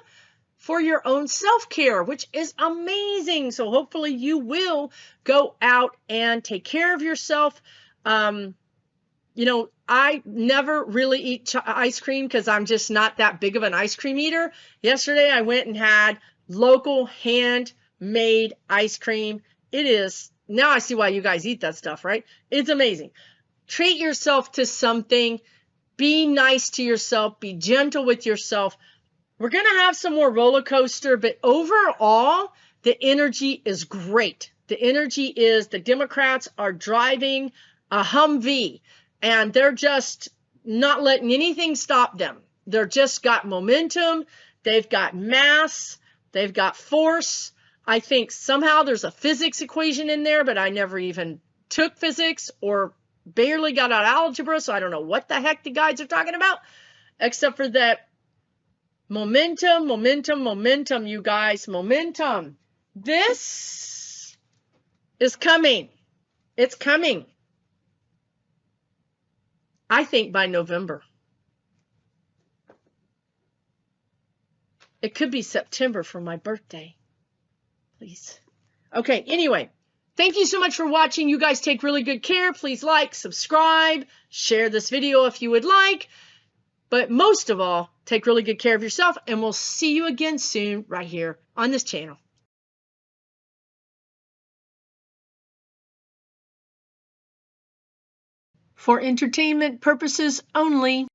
for your own self-care, which is amazing. So hopefully you will go out and take care of yourself. You know, I never really eat ice cream because I'm just not that big of an ice cream eater. Yesterday, I went and had local handmade ice cream. It is, now I see why you guys eat that stuff, right? It's amazing. Treat yourself to something. Be nice to yourself. Be gentle with yourself. We're going to have some more roller coaster, but overall, the energy is great. The energy is the Democrats are driving a Humvee, and they're just not letting anything stop them. They're just got momentum. They've got mass. They've got force. I think somehow there's a physics equation in there, but I never even took physics or barely got out algebra, so I don't know what the heck the guys are talking about, except for that momentum, momentum, momentum, you guys, momentum. This is coming. It's coming. I think by November. It could be September for my birthday. Please. Okay, anyway. Thank you so much for watching. You guys take really good care. Please like, subscribe, share this video if you would like. But most of all, take really good care of yourself, and we'll see you again soon right here on this channel. For entertainment purposes only.